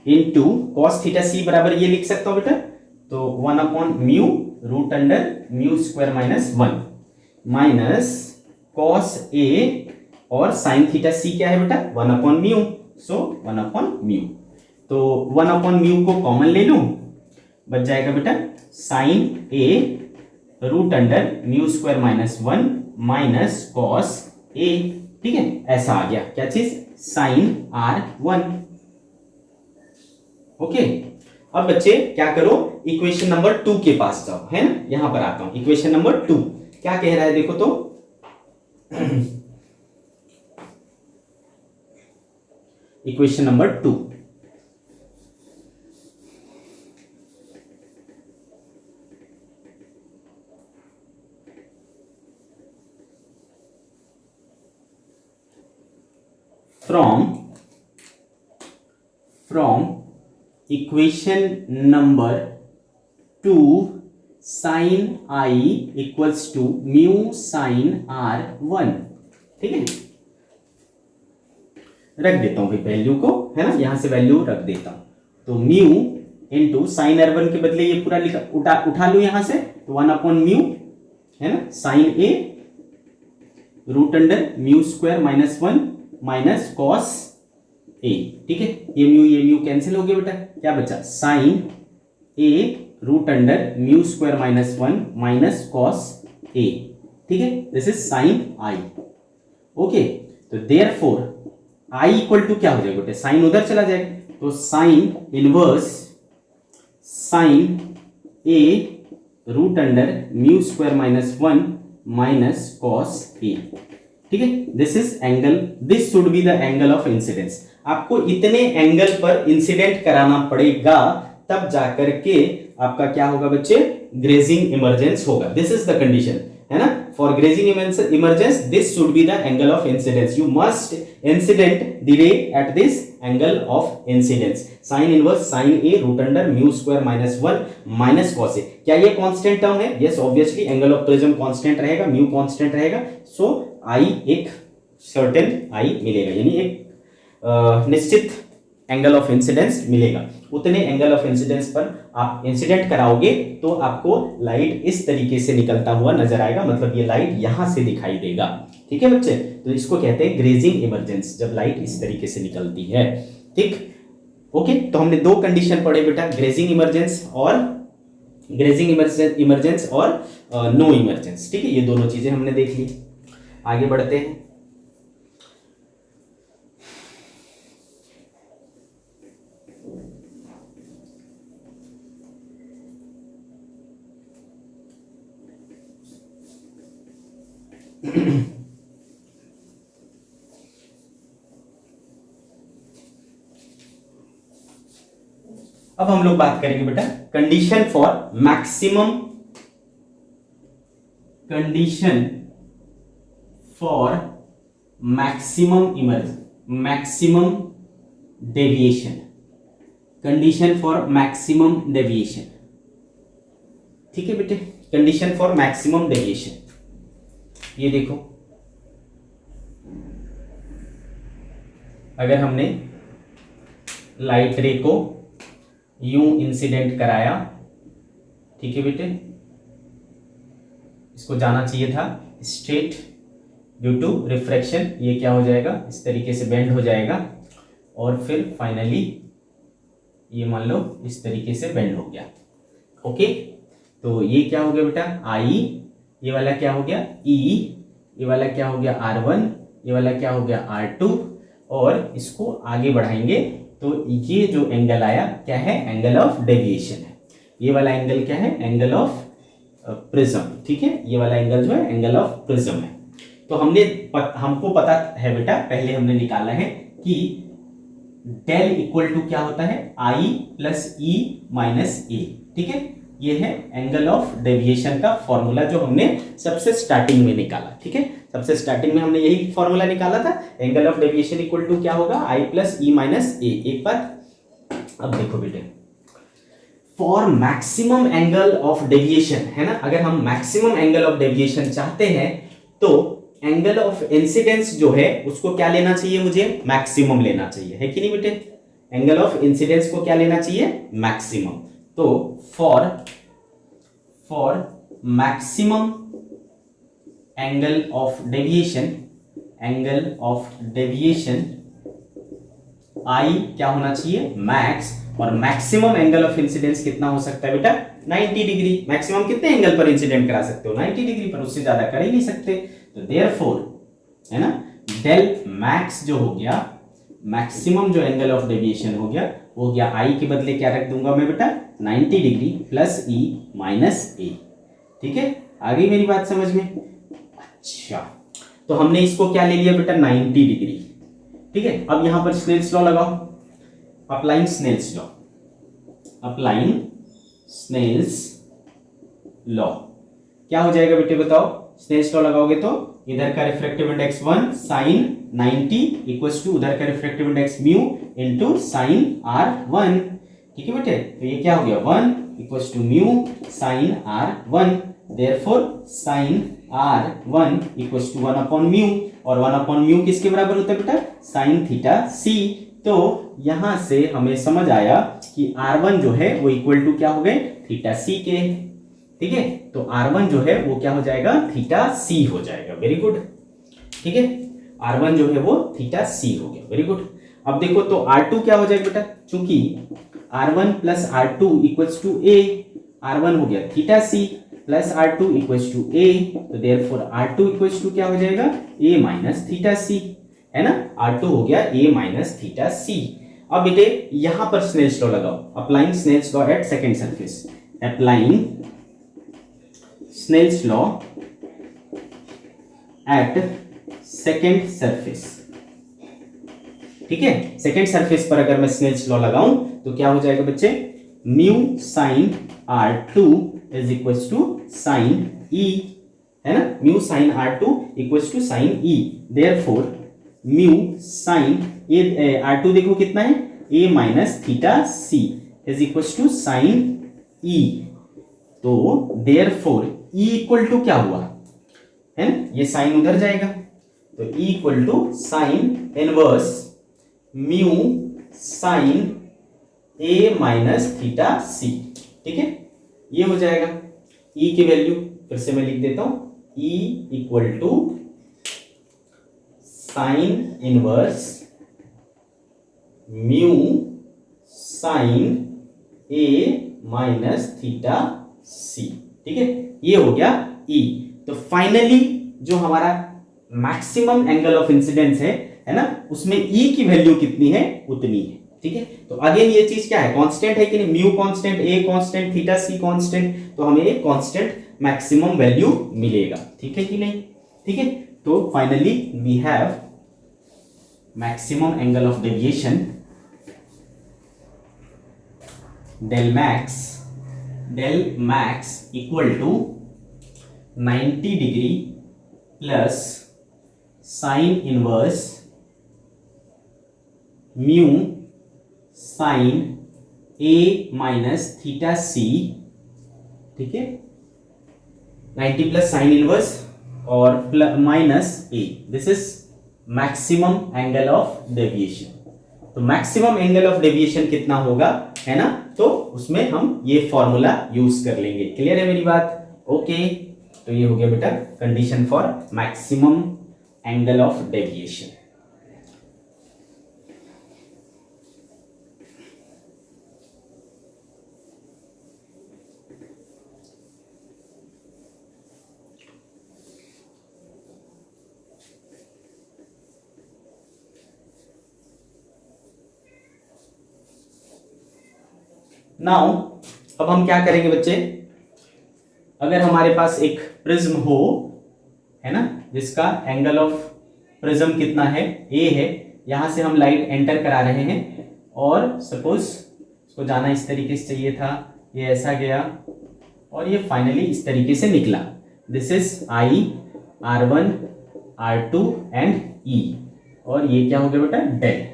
into cos theta C बराबर ये लिख सकता हूं बेटा, तो 1 upon mu root under mu square minus 1 minus cos A और साइन थीटा C क्या है बेटा, 1 upon mu, so 1 upon mu. तो 1 अपॉन म्यू को कॉमन ले लूं, बच जाएगा बेटा sine A root under mu square minus 1 minus cos A, ठीक है, ऐसा आ गया क्या चीज, साइन R1। ओके, अब बच्चे क्या करो, इक्वेशन नंबर 2 के पास जाओ, है ना, यहां पर आता हूं। इक्वेशन नंबर 2 क्या कह रहा है देखो तो equation number 2, from equation number 2 sin I equals to mu sin R1, ठीक है, रख देता हूं वैल्यू को, है ना, यहां से वैल्यू रख देता हूं। तो म्यू इंटू साइन R1 के बदले ये पूरा उठा लो यहां से, तो 1 अपॉन म्यू, है ना, sine A root under mu square minus 1 minus cos A, ठीक है, ये म्यू कैंसिल हो गया बेटा, क्या बचा, sine A root under mu square minus 1 minus cos A, ठीक है, this is sine I। Okay, तो देयरफॉर I इक्वल टू क्या हो जाएगा बेटा, साइन उधर चला जाएगा, तो sine inverse sine A root under mu square minus 1 minus cos A, ठीक है, this is angle, this should be the angle of incidence. आपको इतने एंगल पर इंसिडेंट कराना पड़ेगा, तब जाकर के आपका क्या होगा बच्चे, ग्रेजिंग इमर्जेंस होगा। दिस इज द कंडीशन, है ना, for grazing emergence this should be the angle of incidence, you must incident the ray at this angle of incidence, sine inverse sine A root under mu square minus 1 minus cos A। क्या ये constant term है, yes obviously angle of prism constant रहेगा, mu constant रहेगा, so I एक certain I मिलेगा, यानी एक निश्चित एंगल ऑफ इंसिडेंस मिलेगा। उतने एंगल ऑफ इंसिडेंस पर आप इंसिडेंट कराओगे तो आपको लाइट इस तरीके से निकलता हुआ नजर आएगा, मतलब ये लाइट यहां से दिखाई देगा, ठीक है बच्चे, तो इसको कहते हैं ग्रेजिंग इमर्जेंस, जब लाइट इस तरीके से निकलती है, ठीक। ओके, तो हमने दो कंडीशन पढ़े बेटा, ग्रेजिंग इमर्जेंस और नो इमर्जेंस, ठीक है, ये दोनों चीजें हमने देख ली। आगे बढ़ते हैं, अब हम लोग बात करेंगे बेटा condition for maximum deviation, condition for maximum deviation, ठीक है बेटे, कंडीशन फॉर मैक्सिमम डेविएशन। ये देखो, अगर हमने लाइट रे को यूं इंसिडेंट कराया, ठीक है बेटे, इसको जाना चाहिए था स्ट्रेट, ड्यू टू रिफ्रैक्शन ये क्या हो जाएगा, इस तरीके से बेंड हो जाएगा, और फिर फाइनली ये मान लो इस तरीके से बेंड हो गया। ओके, तो ये क्या हो गया बेटा I, ये वाला क्या हो गया E, ये वाला क्या हो गया R1, ये वाला क्या हो गया R2, और इसको आगे बढ़ाएंगे तो ये जो एंगल आया क्या है, एंगल ऑफ डेविएशन है। ये वाला एंगल क्या है, एंगल ऑफ प्रिज्म, ठीक है, ये वाला एंगल जो है एंगल ऑफ प्रिज्म है। तो हमको पता है बेटा, पहले हमने निकाला है कि डेल इक्वल टू क्या होता है, I plus E minus A, ठीक है, ये है एंगल ऑफ डेविएशन का फॉर्मूला जो हमने सबसे स्टार्टिंग में निकाला, ठीक है, सबसे स्टार्टिंग में हमने यही फॉर्मूला निकाला था, angle of deviation equal to क्या होगा, I plus E minus A। एक बात अब देखो बेटे, for maximum angle of deviation, है ना, अगर हम मैक्सिमम एंगल ऑफ डेविएशन चाहते हैं तो एंगल ऑफ इंसिडेंस जो है उसको क्या लेना चाहिए, मुझे मैक्सिमम लेना चाहिए, है कि नहीं बेटे। एंगल ऑफ इंसिडेंस को क्या लेना चाहिए, मैक्सिमम। तो for maximum angle of deviation i क्या होना चाहिए, मैक्स, और मैक्सिमम एंगल ऑफ इंसिडेंस कितना हो सकता है बेटा, 90 डिग्री। मैक्सिमम कितने एंगल पर इंसिडेंट करा सकते हो, 90 डिग्री पर, उससे ज्यादा कर ही नहीं सकते। तो देयरफॉर, है ना, डेल मैक्स जो हो गया, मैक्सिमम जो एंगल ऑफ डेविएशन हो गया आई के बदले क्या रख दूंगा मैं बेटा, 90 degree plus e minus a. ठीक है, आ गई मेरी बात समझ में। अच्छा, तो हमने इसको क्या ले लिया बेटा, 90 डिग्री। ठीक है, अब यहां पर स्नेल्स लॉ लगाओ, अप्लाइंग स्नेल्स लॉ क्या हो जाएगा बेटे, बताओ। स्नेल्स लॉ लगाओगे तो इधर का refractive index 1 sin 90 equals to उधर का refractive index mu into sin r1। ठीक है बेटे, तो ये क्या हो गया, 1 equals to mu sin r1, therefore sin r1 equals to 1 upon mu, और 1 अपॉन म्यू किसके बराबर होता है बेटा, sin थीटा c। तो यहां से हमें समझ आया कि r1 जो है वो इक्वल टू क्या हो गए, थीटा c के। ठीक है, तो r1 जो है वो क्या हो जाएगा, थीटा c हो जाएगा। Very good. ठीक है, r1 जो है वो थीटा c हो गया। Very good. अब देखो तो r2 क्या हो जाएगा बेटा, चूंकि r1 plus r2 equals to a, r1 हो गया theta c plus r2 equals to a, तो देयरफॉर r2 इक्वल्स टू क्या हो जाएगा, a माइनस थीटा c, है ना, r2 हो गया a माइनस थीटा c। अब बेटे यहां पर स्नेल्स लॉ लगाओ, applying Snell's law at second surface, applying Snell's law at second surface. ठीक है, सेकंड सरफेस पर अगर मैं स्नेल्स लॉ लगाऊं तो क्या हो जाएगा बच्चे, mu sine r2 is equals to sine e, है ना, mu sine r2 equals to sine e, therefore mu sine r2 देखो कितना है, a minus theta c is equals to sine e। तो देयरफॉर e इक्वल टू क्या हुआ, है ना, ये साइन उधर जाएगा, तो e equal to sine inverse mu sine a minus theta c। ठीक है, ये हो जाएगा। e की वैल्यू फिर से मैं लिख देता हूं, e equal to sine inverse mu sine a minus theta c। ठीक है, ये हो गया e। तो फाइनली जो हमारा मैक्सिमम एंगल ऑफ इंसिडेंस है ना, उसमें e की वैल्यू कितनी है, उतनी है। ठीक है, तो अगेन ये चीज क्या है, कांस्टेंट है कि नहीं, mu constant, a constant, theta c constant, तो हमें एक कांस्टेंट मैक्सिमम वैल्यू मिलेगा। ठीक है कि नहीं। ठीक है, तो finally we have maximum angle of deviation del max equal to 90 degree plus sine inverse mu sine a minus theta c। ठीक है, 90 प्लस साइन इनवर्स और minus a, this is maximum angle of deviation. तो maximum angle of deviation कितना होगा, है ना, तो उसमें हम ये फॉर्मूला यूज कर लेंगे। क्लियर है मेरी बात। ओके, तो ये हो गया बेटा condition for maximum angle of deviation. Now अब हम क्या करेंगे बच्चे, अगर हमारे पास एक प्रिज्म हो, है ना, जिसका एंगल ऑफ प्रिज्म कितना है, a है, यहां से हम लाइट एंटर करा रहे हैं और सपोज इसको जाना इस तरीके से चाहिए था, ये ऐसा गया और ये फाइनली इस तरीके से निकला। This is I, R1, R2 and E, और ये क्या हो गया बेटा, डेल।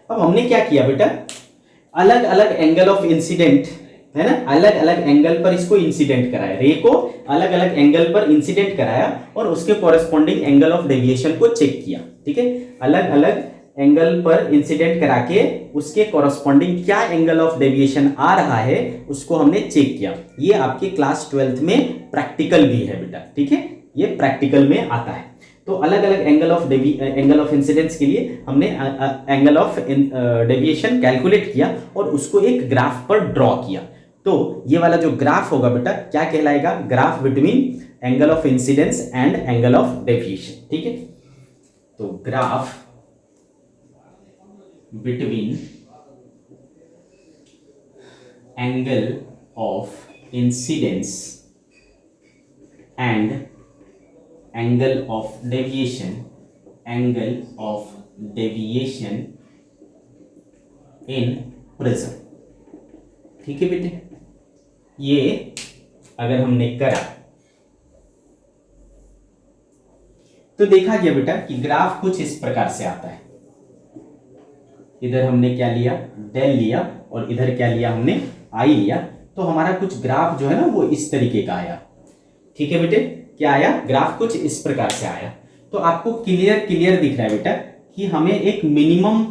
अब हमने क्या किया बेटा, अलग अलग एंगल ऑफ इंसिडेंट है ना, अलग अलग एंगल पर इसको इंसिडेंट कराया, रे को अलग अलग एंगल पर इंसिडेंट कराया और उसके कॉरेस्पॉन्डिंग एंगल ऑफ डेविएशन को चेक किया। ठीक है, अलग अलग एंगल पर इंसिडेंट करा के उसके कॉरेस्पॉन्डिंग क्या एंगल ऑफ डेविएशन आ रहा है उसको हमने चेक किया। ये आपके क्लास 12th में प्रैक्टिकल भी है बेटा। ठीक है, ये प्रैक्टिकल में आता है। तो अलग अलग एंगल ऑफ इंसिडेंस के लिए हमने एंगल ऑफ डेविएशन कैलकुलेट किया और उसको एक ग्राफ पर ड्रॉ किया। तो ये वाला जो ग्राफ होगा बेटा क्या कहलाएगा, graph between angle of incidence and angle of deviation. ठीक है, तो graph between angle of incidence and angle of deviation in prism. ठीक है बेटे, ये अगर हमने करा तो देखा गया बेटा कि ग्राफ कुछ इस प्रकार से आता है। इधर हमने क्या लिया, डेल लिया, और इधर क्या लिया हमने, आई लिया। तो हमारा कुछ ग्राफ जो है ना वो इस तरीके का आया। ठीक है बेटे, क्या आया, ग्राफ कुछ इस प्रकार से आया। तो आपको क्लियर दिख रहा है बेटा कि हमें एक मिनिमम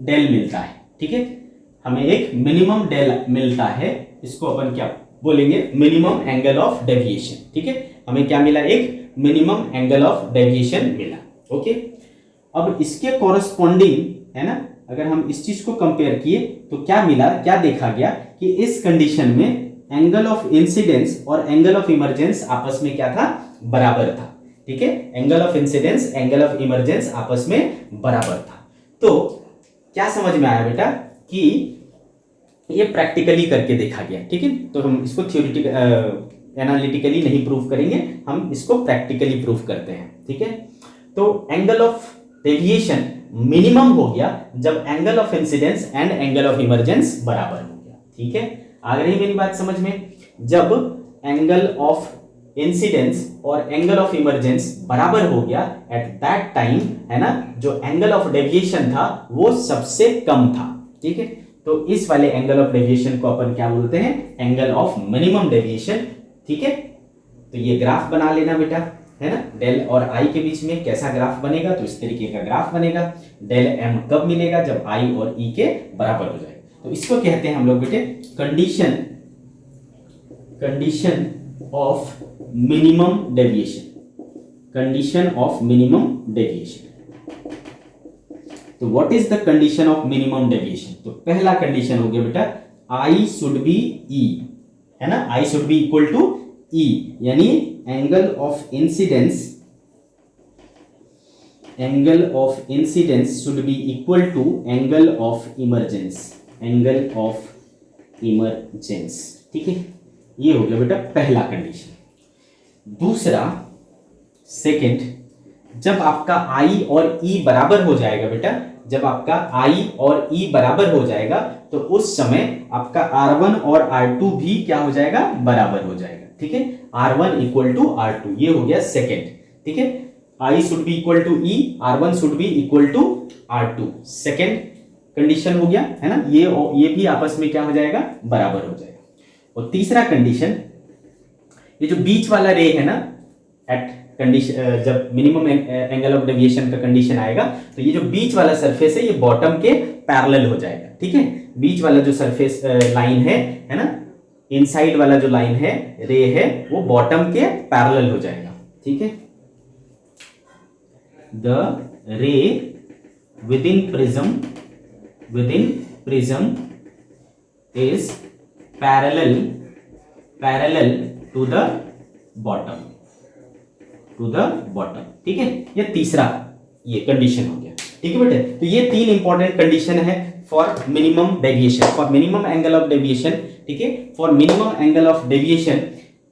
डेल मिलता है। ठीक है, हमें एक मिनिमम डेल मिलता है, इसको अपन क्या बोलेंगे, मिनिमम एंगल ऑफ डेविएशन। ठीक है, हमें क्या मिला, एक मिनिमम एंगल ऑफ डेविएशन मिला। ओके, अब इसके कॉरेस्पॉन्डिंग है ना, अगर हम इस चीज को कंपेयर किए तो क्या मिला, क्या देखा गया कि इस कंडीशन में एंगल ऑफ इंसिडेंस और एंगल ऑफ इमर्जेंस आपस में क्या था, बराबर था। ठीक है, angle of incidence angle of emergence आपस में बराबर था। तो क्या समझ में आया बेटा कि ये प्रैक्टिकली करके देखा गया। ठीक है, तो हम इसको थ्योरेटिकल एनालिटिकली नहीं प्रूव करेंगे, हम इसको प्रैक्टिकली प्रूव करते हैं। ठीक है, तो एंगल ऑफ डेविएशन मिनिमम हो गया जब angle of incidence and angle of emergence बराबर हो गया। ठीक है, आ रही मेरी बात समझ में, जब एंगल ऑफ इंसिडेंस और एंगल ऑफ इमर्जेंस बराबर हो गया एट दैट टाइम, है ना, जो एंगल ऑफ डेविएशन था वो सबसे कम था। ठीक है, तो इस वाले एंगल ऑफ डेविएशन को अपन क्या बोलते हैं, एंगल ऑफ मिनिमम डेविएशन। ठीक है, तो ये ग्राफ बना लेना बेटा, है ना, डेल और आई के बीच में कैसा ग्राफ बनेगा, तो इस तरीके का ग्राफ बनेगा। डेल एम कब मिलेगा, जब आई और ई के बराबर हो जाएगा। तो इसको कहते हैं हम लोग बेटे कंडीशन ऑफ मिनिमम डेविएशन। तो what is the condition of minimum deviation, तो पहला कंडीशन हो गया बेटा आई शुड बी ई, है ना, i should be equal to e, यानी angle of incidence should be equal to angle of emergence. ठीक है, ये हो गया बेटा पहला कंडीशन। दूसरा, सेकंड, जब आपका आई और ई बराबर हो जाएगा बेटा, जब आपका आई और ई बराबर हो जाएगा तो उस समय आपका R1 और R2 भी क्या हो जाएगा, बराबर हो जाएगा। ठीक है, R1 इक्वल टू R2, ये हो गया सेकंड। ठीक है, I should be equal to E, R1 should be equal to R2, second condition हो गया, है ना, ये भी आपस में क्या हो जाएगा, बराबर हो जाएगा। और तीसरा कंडीशन, ये जो बीच वाला रे है ना, एट कंडीशन जब मिनिमम एंगल ऑफ डेविएशन का कंडीशन आएगा तो ये जो बीच वाला सरफेस है ये बॉटम के पैरेलल हो जाएगा। ठीक है, बीच वाला जो सरफेस लाइन है ना, इनसाइड वाला जो लाइन है, रे है, वो बॉटम के पैरेलल हो जाएगा। ठीक है, the ray within prism is parallel to the bottom. ठीक है, ये तीसरा ये कंडीशन हो गया। ठीक है बेटे, तो ये तीन इंपॉर्टेंट कंडीशन है for minimum deviation, for minimum angle of deviation. ठीक है, for minimum angle of deviation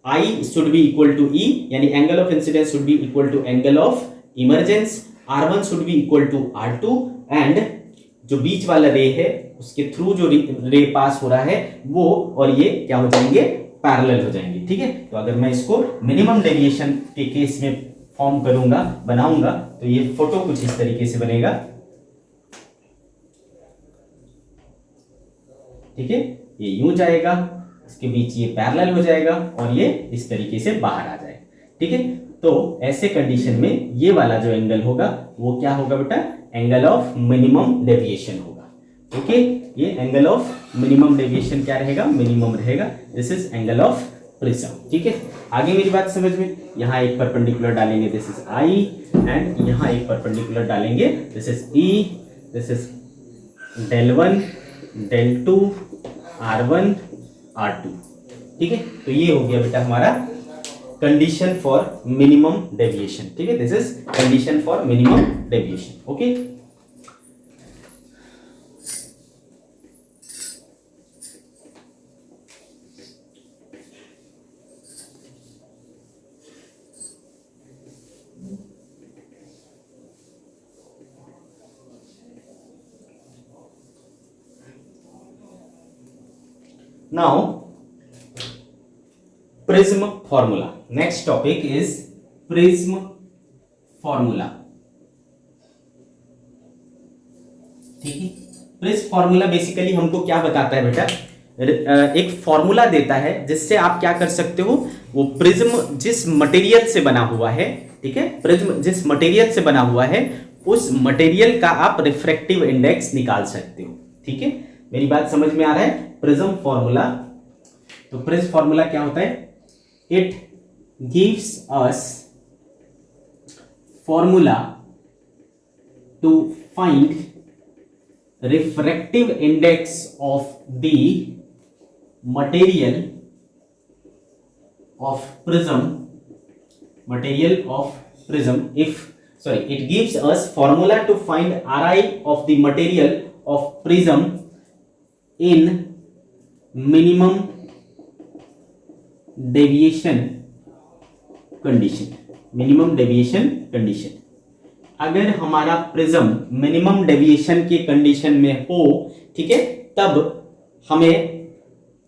i should be equal to e, यानी angle of incidence should be equal to angle of emergence, R1 should be equal to R2, and जो बीच वाला रे है उसके through जो रे पास हो रहा है वो और ये क्या हो जाएंगे, पैरेलल हो जाएंगे। ठीक है, तो अगर मैं इसको मिनिमम डेविएशन के केस में फॉर्म करूंगा, बनाऊंगा, तो ये फोटो कुछ इस तरीके से बनेगा। ठीक है, ये यूं जाएगा इसके बीच ये पैरेलल हो जाएगा और ये इस तरीके से बाहर आ जाएगा। ठीक है, तो ऐसे कंडीशन में ये वाला जो एंगल होगा वो क्या होगा बेटा, एंगल ऑफ मिनिमम डेविएशन होगा। ओके, ये एंगल ऑफ मिनिमम डेविएशन क्या रहेगा, मिनिमम रहेगा। This is angle of prism. ठीक है, आगे मेरी बात समझ में, यहाँ एक परपेंडिकुलर डालेंगे, दिस इज आई, एंड यहाँ एक परपेंडिकुलर डालेंगे, this is E, this is del 1, del 2, R1, R2। ठीक है, तो ये हो गया बेटा हमारा कंडीशन फॉर मिनिमम डेविएशन। ठीक है, this is condition for minimum deviation. Okay, now prism formula, next topic is prism formula। ठीक है, प्रिज्म फॉर्मूला बेसिकली हमको क्या बताता है बेटा, एक फॉर्मूला देता है जिससे आप क्या कर सकते हो, वो प्रिज्म जिस मटेरियल से बना हुआ है, ठीक है, प्रिज्म जिस मटेरियल से बना हुआ है उस मटेरियल का आप रिफ्रैक्टिव इंडेक्स निकाल सकते हो। ठीक है, मेरी बात समझ में आ रहा है। प्रिज्म फॉर्मूला, तो प्रिज्म फॉर्मूला क्या होता है, it gives us formula to find refractive index of the material of prism it gives us formula to find Ri of the material of prism in minimum deviation condition। अगर हमारा prism minimum deviation के condition में हो, ठीक है, तब हमें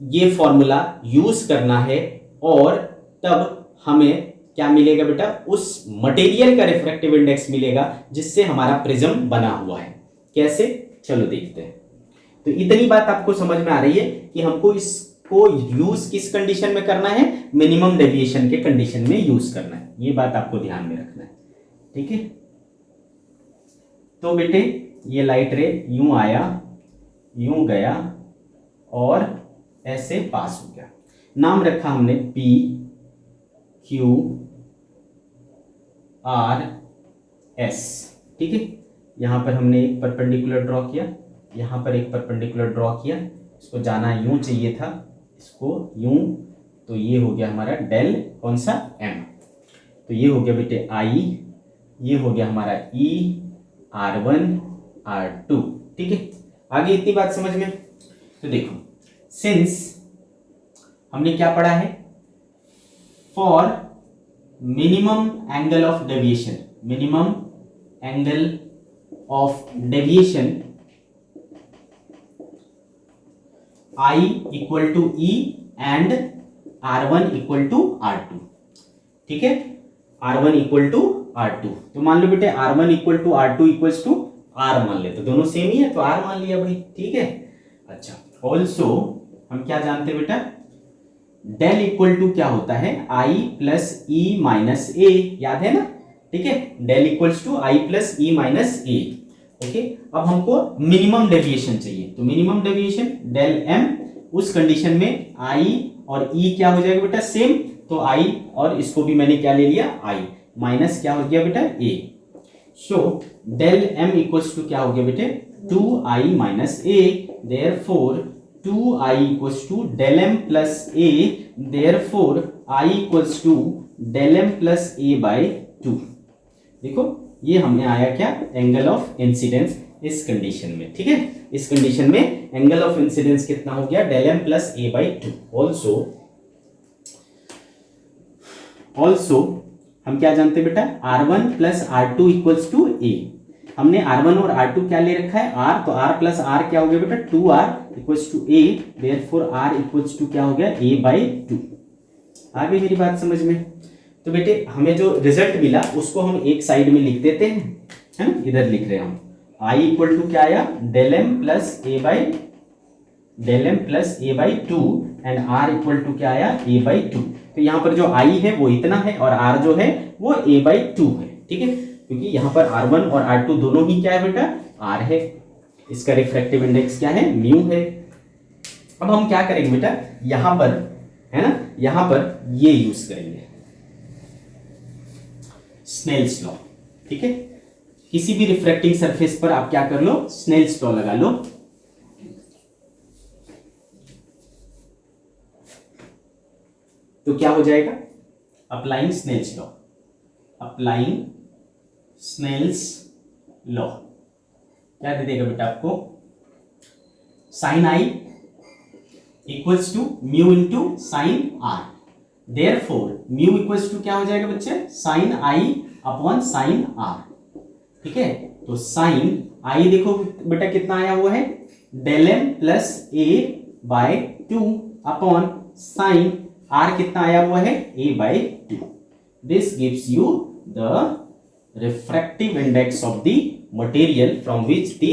ये फॉर्मूला यूज करना है और तब हमें क्या मिलेगा बेटा, उस मटेरियल का रिफ्रैक्टिव इंडेक्स मिलेगा जिससे हमारा प्रिज्म बना हुआ है। कैसे, चलो देखते हैं। तो इतनी बात आपको समझ में आ रही है कि हमको इसको यूज किस कंडीशन में करना है, मिनिमम डेविएशन के कंडीशन में यूज करना है। ये बात आपको ध्यान में रखना है। ठीक है, तो बेटे ये लाइट रे यूं आया, यूं गया और ऐसे पास हो गया। नाम रखा हमने P Q R S। ठीक है, यहां पर हमने एक परपेंडिकुलर ड्रॉ किया, यहां पर एक परपेंडिकुलर ड्रॉ किया, इसको जाना यूं चाहिए था, इसको यूं, तो ये हो गया हमारा डेल कौन सा, M। तो ये हो गया बेटे I, ये हो गया हमारा E, R1, R2। ठीक है, आगे इतनी बात समझ में। तो देखो, सिंस हमने क्या पढ़ा है, for minimum angle of deviation, minimum angle of deviation I equal to E and R1 equal to R2। ठीक है, R1 इक्वल टू R2, तो मान लो बेटे R1 equal to R2 equals to R मान ले, तो दोनों सेम ही है तो R मान लिया भाई। ठीक है, अच्छा, ऑल्सो हम क्या जानते हैं बेटा, डेल इक्वल टू क्या होता है, I plus E minus A, याद है ना। ठीक है, del equals to I plus E minus A. Okay, अब हमको मिनिमम डेविएशन चाहिए, तो मिनिमम डेविएशन डेल M, उस कंडीशन में I और E क्या हो जाएगा बेटा, सेम, तो I और इसको भी मैंने क्या ले लिया, I माइनस क्या हो गया बेटा, A। So del M equals to क्या हो गया बेटे, 2I minus A, therefore 2I equals to del M plus A, therefore I equals to del M plus A by 2। देखो ये हमें आया क्या, एंगल ऑफ इंसिडेंस इस कंडीशन में। ठीक है, इस कंडीशन में एंगल ऑफ इंसिडेंस कितना हो गया, del M plus A by 2। Also हम क्या जानते हैं बेटा, R1 plus R2 equals to A। हमने R1 और R2 क्या ले रखा है, R, तो R प्लस R क्या हो गया बेटा, 2R equals to A, therefore R equals to क्या हो गया, A बाय 2। आ गई मेरी बात समझ में। तो बेटे हमें जो रिजल्ट मिला उसको हम एक साइड में लिख देते हैं, है ना, इधर लिख रहे हैं हम, I इक्वल टू क्या आया, del M plus A by del M plus A by two and R equal to क्या आया, ए बाई टू। तो यहाँ पर जो आई है वो इतना है और आर जो है वो ए बाई टू है, ठीक है, क्योंकि यहाँ पर R1 और R2 दोनों ही क्या है बेटा, आर है। इसका रिफ्रैक्टिव इंडेक्स क्या है, म्यू है। अब हम क्या करेंगे बेटा, यहां पर है ना, यहां पर ये यूज करेंगे स्नेल्स लॉ, ठीक है। किसी भी रिफ्रैक्टिंग सरफेस पर आप क्या कर लो, स्नेल्स लॉ लगा लो। तो क्या हो जाएगा, applying Snell's law, applying Snell's law क्या दे देगा बेटा आपको, sine I equals to mu into sine R, therefore mu equals to क्या हो जाएगा बच्चे, sine I upon sine R, ठीक है। तो साइन आई देखो बेटा कितना आया हुआ है, del M plus a by two upon sine r कितना आया हुआ है, a by two. This gives you the refractive index of the material from which the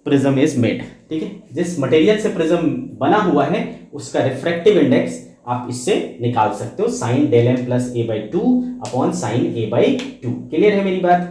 prism is made, ठीक है। जिस मटेरियल से प्रिज्म बना हुआ है उसका रिफ्रैक्टिव इंडेक्स आप इससे निकाल सकते हो, sine del M plus A by two upon sine A by two. Clear है मेरी बात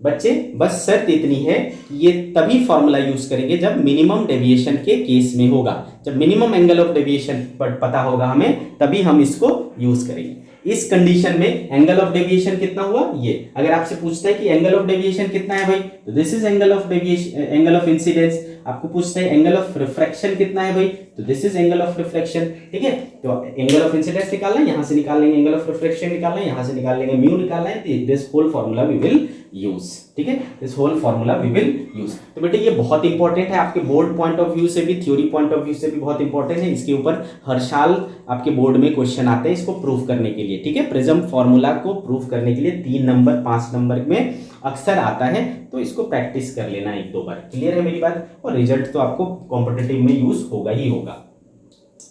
बच्चे? बस शर्त इतनी है कि ये तभी फॉर्मूला यूज करेंगे जब मिनिमम डेविएशन के केस में होगा, जब मिनिमम एंगल ऑफ डेविएशन पता होगा हमें, तभी हम इसको यूज करेंगे। इस कंडीशन में एंगल ऑफ डेविएशन कितना हुआ, ये अगर आपसे पूछता है कि एंगल ऑफ डेविएशन कितना है भाई, तो this is angle of deviation, angle of incidence. आपको पूछता है एंगल ऑफ रिफ्रैक्शन कितना है भाई, तो this is angle of refraction, ठीक है। तो एंगल ऑफ इंसिडेंस निकालना है, यहां से निकाल लेंगे, एंगल ऑफ रिफ्रैक्शन निकालना है, यहां से निकाल लेंगे, म्यू निकालना है, this whole formula we will use, ठीक है, this whole formula we will use. तो बेटे ये बहुत इंपॉर्टेंट है, आपके बोर्ड पॉइंट ऑफ व्यू से भी, थ्योरी पॉइंट ऑफ व्यू से भी बहुत इंपॉर्टेंट है। इसके ऊपर हर साल आपके बोर्ड में क्वेश्चन आते हैं इसको प्रूव करने के लिए, ठीक है। प्रिज्म फार्मूला को प्रूव करने के लिए 3 नंबर 5 नंबर में अक्सर आता है, तो इसको प्रैक्टिस कर लेना 1-2 बार। क्लियर है मेरी बात? और रिजल्ट तो आपको कॉम्पिटिटिव में यूज होगा ही होगा।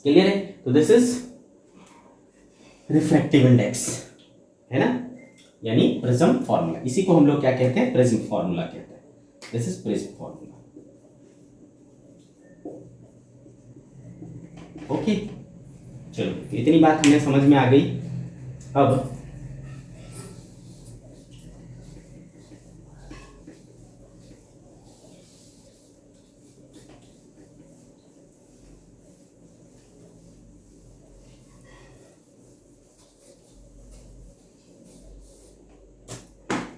क्लियर है? तो दिस इज रिफ्रैक्टिव इंडेक्स, है ना, यानी प्रिज्म फार्मूला। इसी को हम लोग क्या कहते हैं, प्रिज्म फार्मूला कहते हैं। This is prism formula. Okay, चलो इतनी बात हमें समझ में आ गई। अब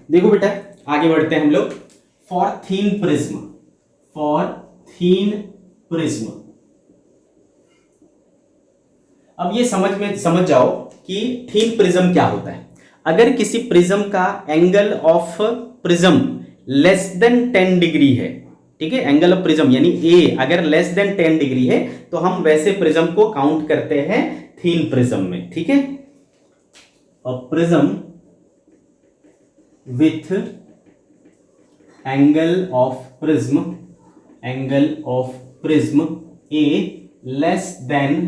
देखो बेटा, आगे बढ़ते हैं हम लोग। For thin prism, for thin prism, अब ये समझ जाओ कि थीन प्रिज्म क्या होता है। अगर किसी प्रिज्म का angle of prism less than 10 degree है, ठीक है, एंगल ऑफ प्रिज्म यानी ए अगर लेस देन 10 डिग्री है, तो हम वैसे प्रिज्म को काउंट करते हैं थीन प्रिज्म में, ठीक है। A prism with angle of prism a less than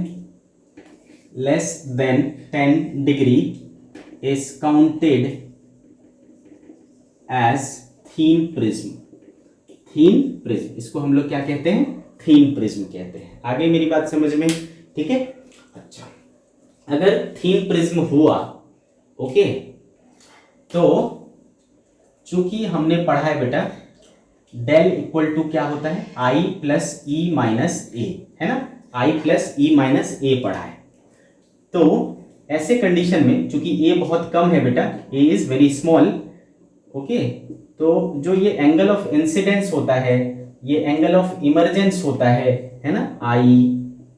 10 degree is counted as thin prism। thin prism इसको हम लोग क्या कहते हैं, thin prism कहते हैं। आगे मेरी बात समझ में, ठीक है। अच्छा, अगर thin prism हुआ, ओके, तो चूंकि हमने पढ़ा है बेटा डेल इक्वल टू क्या होता है, आई प्लस ई माइनस ए, है ना, आई प्लस ई माइनस ए पढ़ा है। तो ऐसे कंडीशन में चूंकि ए बहुत कम है बेटा, ए इज वेरी स्मॉल, ओके, तो जो ये एंगल ऑफ इंसिडेंस होता है, ये एंगल ऑफ इमरजेंस होता है ना, आई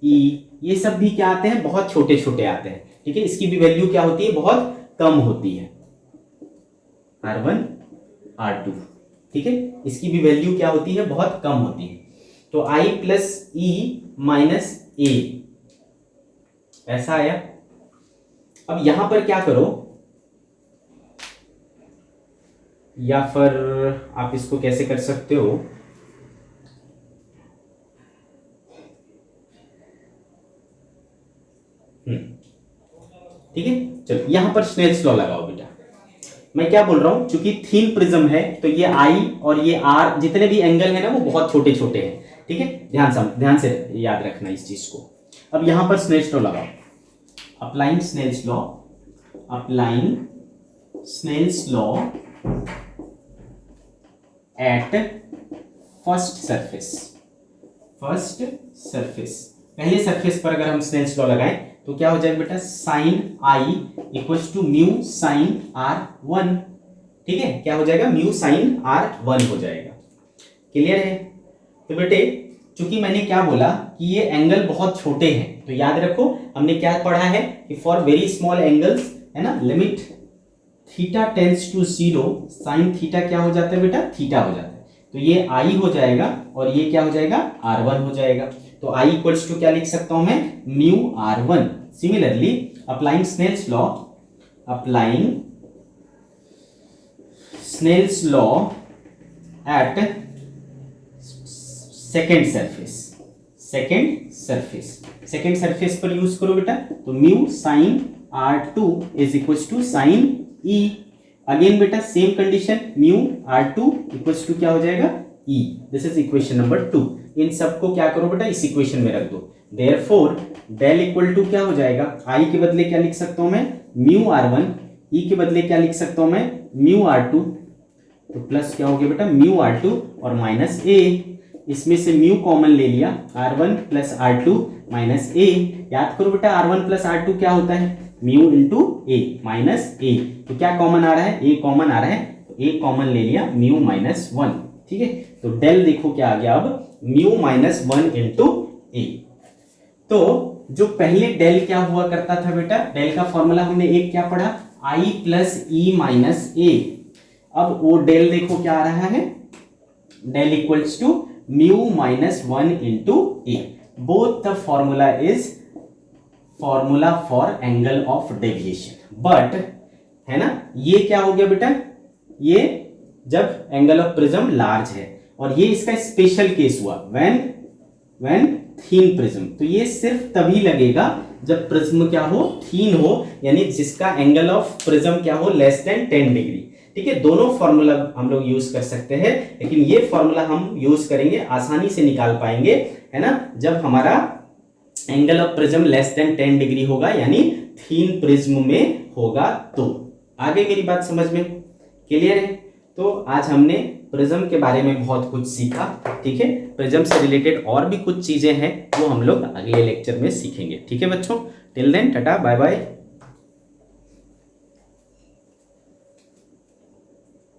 ई, ये सब भी क्या आते हैं, बहुत छोटे छोटे आते हैं, ठीक है। इसकी भी वैल्यू क्या होती है, बहुत कम होती है, R1 R2, ठीक है, इसकी भी वैल्यू क्या होती है, बहुत कम होती है। तो I प्लस ई माइनस ए ऐसा आया। अब यहां पर क्या करो, या फिर आप इसको कैसे कर सकते हो, ठीक है। चलो यहां पर स्नेल्स लॉ लगाओ बेटा। मैं क्या बोल रहा हूं, चूंकि थीन प्रिज्म है तो ये आई और ये आर जितने भी एंगल है ना वो बहुत छोटे छोटे हैं, ठीक है, ध्यान से याद रखना इस चीज को। अब यहां पर स्नेल्स लॉ लगाओ, applying Snell's law, applying Snell's law at first surface, पहले सरफेस पर अगर हम स्नेल्स लॉ लगाएं तो क्या हो जाएगा बेटा, sine I equals to mu sine R one. ठीक है, क्या हो जाएगा, म्यू साइन आर वन हो जाएगा। क्लियर है? तो बेटे चूंकि मैंने क्या बोला कि ये एंगल बहुत छोटे हैं, तो याद रखो हमने क्या पढ़ा है कि फॉर वेरी स्मॉल एंगल्स, है ना, limit theta tends to 0, sine theta क्या हो जाता है बेटा, थीटा हो जाता है। तो ये आई हो जाएगा और ये क्या हो जाएगा, R1 हो जाएगा। तो I इक्वल्स टू क्या लिख सकता हूं मैं, mu R1। Similarly applying Snell's law at second surface पर यूज करो बेटा, तो mu sine R2 is equals to sine E। Again बेटा same condition, mu R2 equals to क्या हो जाएगा, E। This is equation number 2। इन सबको क्या करो बेटा, इस इक्वेशन में रख दो। देयरफॉर डेल इक्वल टू क्या हो जाएगा, I के बदले क्या लिख सकता हूं मैं, म्यू R1, E के बदले क्या लिख सकता हूं मैं, म्यू R2, तो प्लस क्या हो गया बेटा, म्यू R2 और माइनस A। इसमें से म्यू कॉमन ले लिया, R1 plus R2 minus A। याद करो बेटा R1 प्लस R2 क्या होता है, mu into A minus A। तो क्या कॉमन आ रहा है, A कॉमन आ रहा है, तो A कॉमन ले लिया, म्यू माइनस 1। ठीक है, तो डेल देखो क्या आ गया अब, म्यू माइनस 1 इंटू A। तो जो पहले डेल क्या हुआ करता था बेटा, डेल का फॉर्मूला हमने एक क्या पढ़ा, I plus E minus A। अब वो डेल देखो क्या आ रहा है, del equals to mu minus 1 into A। Both the formula is formula for angle of deviation, but है ना, ये क्या हो गया बेटा, ये जब एंगल ऑफ प्रिज्म लार्ज है, और ये इसका स्पेशल केस हुआ व्हेन थीन प्रिज्म। तो ये सिर्फ तभी लगेगा जब प्रिज्म क्या हो, थीन हो, यानी जिसका एंगल ऑफ प्रिज्म क्या हो, लेस देन 10 डिग्री। ठीक है, दोनों फॉर्मूला हम लोग यूज कर सकते हैं, लेकिन ये फॉर्मूला हम यूज करेंगे, आसानी से निकाल पाएंगे, है ना, जब हमारा angle of prism less than 10 degree होगा, यानी थीन प्रिज्म में होगा। तो आगे मेरी बात समझ में क्लियर है? तो आज हमने प्रिज्म के बारे में बहुत कुछ सीखा। ठीक है, प्रिज्म से रिलेटेड और भी कुछ चीजें हैं वो हम लोग अगले लेक्चर में सीखेंगे। ठीक है बच्चों, till then tata bye bye.